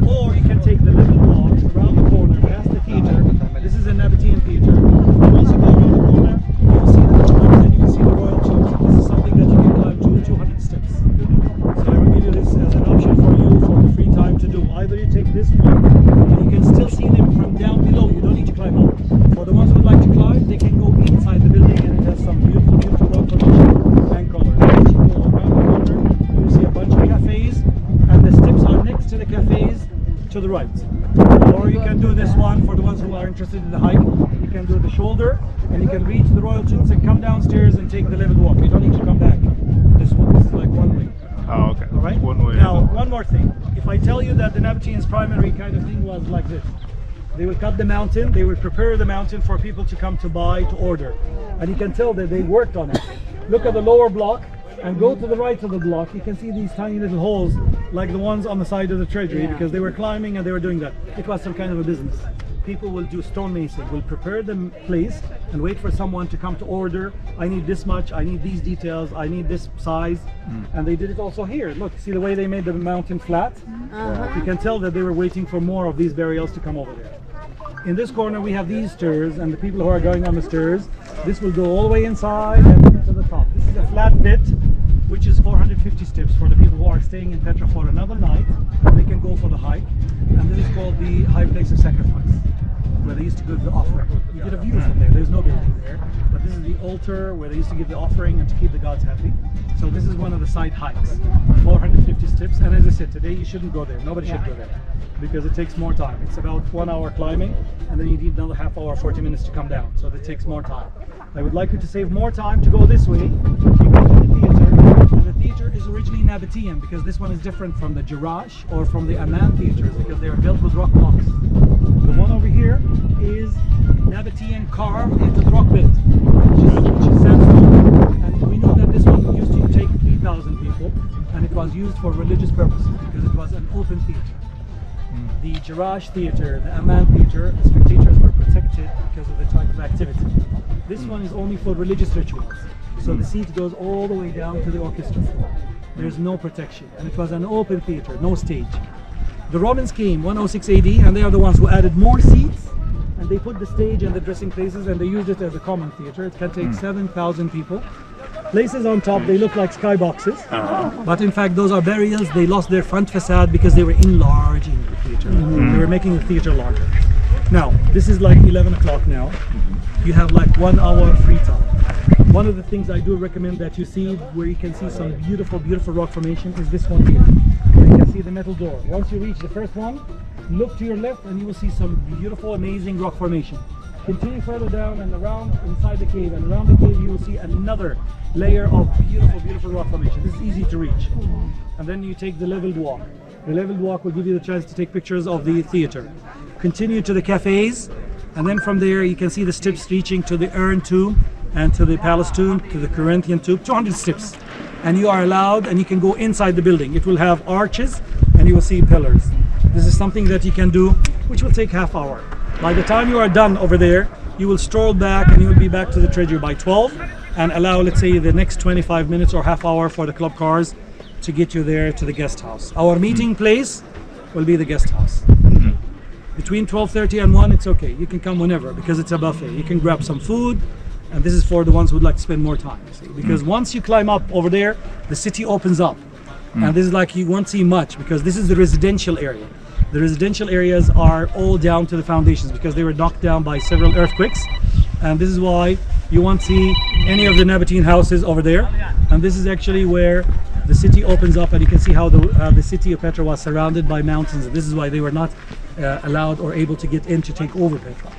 A: Or you can take the little walk around the corner past the theater. This is a Nabatean theater. Once you go around the corner, you will see the tombs and you will see the royal tombs. This is something that you can climb to 200 steps. So I will give you this as an option for you for the free time to do. Either you take this one, and you can still see them from down below. You don't need to climb up. For the ones who would like to climb, they can go inside the building, and it has some beautiful, beautiful rock formation and colors. As you go around the corner, you will see a bunch of cafes, and the steps are next to the cafes to the right. Or you can do this one for the ones who are interested in the hike. You can do the shoulder, and you can reach the royal tombs and come downstairs and take the level walk. You don't need to come back. This one, this is like one way.
F: Oh, okay.
A: All right.
F: One way.
A: Now, one more thing. If I tell you that the Nabateans' primary kind of thing was like this, they would cut the mountain, they would prepare the mountain for people to come to buy, to order. And you can tell that they worked on it. Look at the lower block and go to the right of the block. You can see these tiny little holes like the ones on the side of the treasury because they were climbing and they were doing that. It was some kind of a business. People will do stonemason, will prepare the place and wait for someone to come to order. I need this much, I need these details, I need this size. And they did it also here. Look, see the way they made the mountain flat? You can tell that they were waiting for more of these burials to come over there. In this corner we have these stairs, and the people who are going on the stairs, this will go all the way inside and to the top. This is a flat bit, which is 450 steps for the people who are staying in Petra for another night. They can go for the hike, and this is called the high place of sacrifice, where they used to give the offering. You get a view from there. There's no building there, but this is the altar where they used to give the offering and to keep the gods happy. So this is one of the side hikes, 450 steps. And as I said, today you shouldn't go there. Nobody should go there because it takes more time. It's about 1 hour climbing, and then you need another half hour, 40 minutes to come down. So that takes more time. I would like you to save more time to go this way. You go to the theater, and the theater is originally Nabatean because this one is different from the Jerash or from the Amman theaters because they are built with rock blocks. The one over here is Nabatean carved into the rock bit, which is sandstone. And we know that this one used to take 3,000 people, and it was used for religious purposes because it was an open theater. The Jerash theater, the Amman theater, the spectators were protected because of the type of activity. This one is only for religious rituals. So the seat goes all the way down to the orchestra floor. There's no protection, and it was an open theater, no stage. The Romans came 106 AD, and they are the ones who added more seats, and they put the stage and the dressing places, and they used it as a common theater. It can take 7,000 people. Places on top, they look like skyboxes, but in fact those are burials. They lost their front facade because they were enlarging the theater. They were making the theater larger. Now, this is like 11 o'clock now. You have like 1 hour free time. One of the things I do recommend that you see, where you can see some beautiful, beautiful rock formation, is this one here. You can see the metal door. Once you reach the first one, look to your left and you will see some beautiful, amazing rock formation. Continue further down and around inside the cave, and around the cave you will see another layer of beautiful, beautiful rock formation. This is easy to reach. And then you take the leveled walk. The leveled walk will give you the chance to take pictures of the theater. Continue to the cafes, and then from there you can see the steps reaching to the urn tomb and to the palace tomb, to the Corinthian tomb, 200 steps. And you are allowed, and you can go inside the building. It will have arches and you will see pillars. This is something that you can do, which will take half hour. By the time you are done over there, you will stroll back and you will be back to the treasury by 12 and allow, let's say, the next 25 minutes or half hour for the club cars to get you there to the guest house. Our meeting place will be the guest house. Between 12:30 and 1, it's okay. You can come whenever because it's a buffet. You can grab some food, and this is for the ones who would like to spend more time. See? Because once you climb up over there, the city opens up. And this is like you won't see much because this is the residential area. The residential areas are all down to the foundations because they were knocked down by several earthquakes. And this is why you won't see any of the Nabatean houses over there. And this is actually where the city opens up, and you can see how the city of Petra was surrounded by mountains. And this is why they were not allowed or able to get in to take over Petra.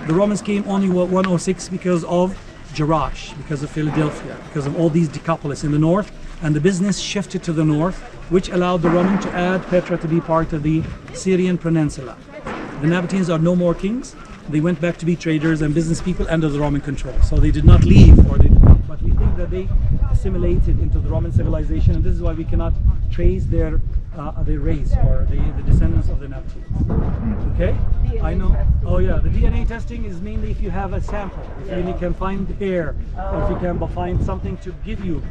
A: The Romans came only 106 because of Jerash, because of Philadelphia, because of all these decapolis in the north, and the business shifted to the north, which allowed the Roman to add Petra to be part of the Syrian peninsula. The Nabateans are no more kings. They went back to be traders and business people under the Roman control. So they did not leave, or they did not, but we think that they assimilated into the Roman civilization, and this is why we cannot trace their race or the descendants of the Nabateans. Okay? I know. Oh yeah, the DNA testing is mainly if you have a sample, if you can find hair, or if you can find something to give you.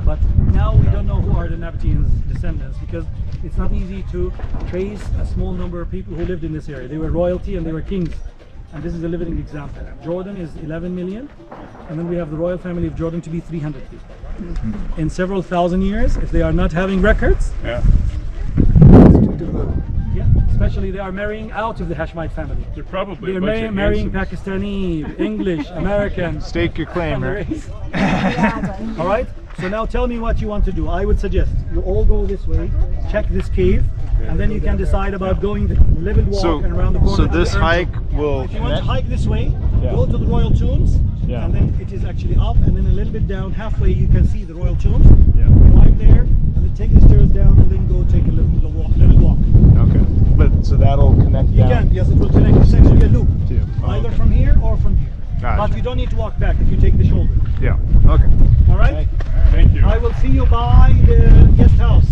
A: But now we don't know who are the Nabateans' descendants because it's not easy to trace a small number of people who lived in this area. They were royalty and they were kings. And this is a living example. Jordan is 11 million, and then we have the royal family of Jordan to be 300 people. In several thousand years, if they are not having records,
B: Yeah.
A: yeah, especially they are marrying out of the Hashemite family.
B: They're probably
A: They're
B: a bunch of
A: marrying
B: Hansons.
A: Pakistani, English, American.
F: Stake your claim, right?
A: All right. So now tell me what you want to do. I would suggest you all go this way, check this cave, and then you can decide about going the level walk and around the corner.
F: So
A: to the
F: this
A: urn.
F: hike will
A: If you want to
F: connect.
A: hike this way, go to the royal tombs, and then it is actually up, and then a little bit down, halfway you can see the royal tombs. Climb there, and then take the stairs down, and then go take a little walk.
F: Okay. But so that'll connect
A: You
F: down.
A: can, yes, it will connect. It's actually a loop,
F: Oh,
A: either
F: okay.
A: from here or from here.
F: Gotcha.
A: But you don't need to walk back if you take the shoulder.
F: Yeah. Okay.
A: All right.
B: Thank you.
A: I will see you by the guest house.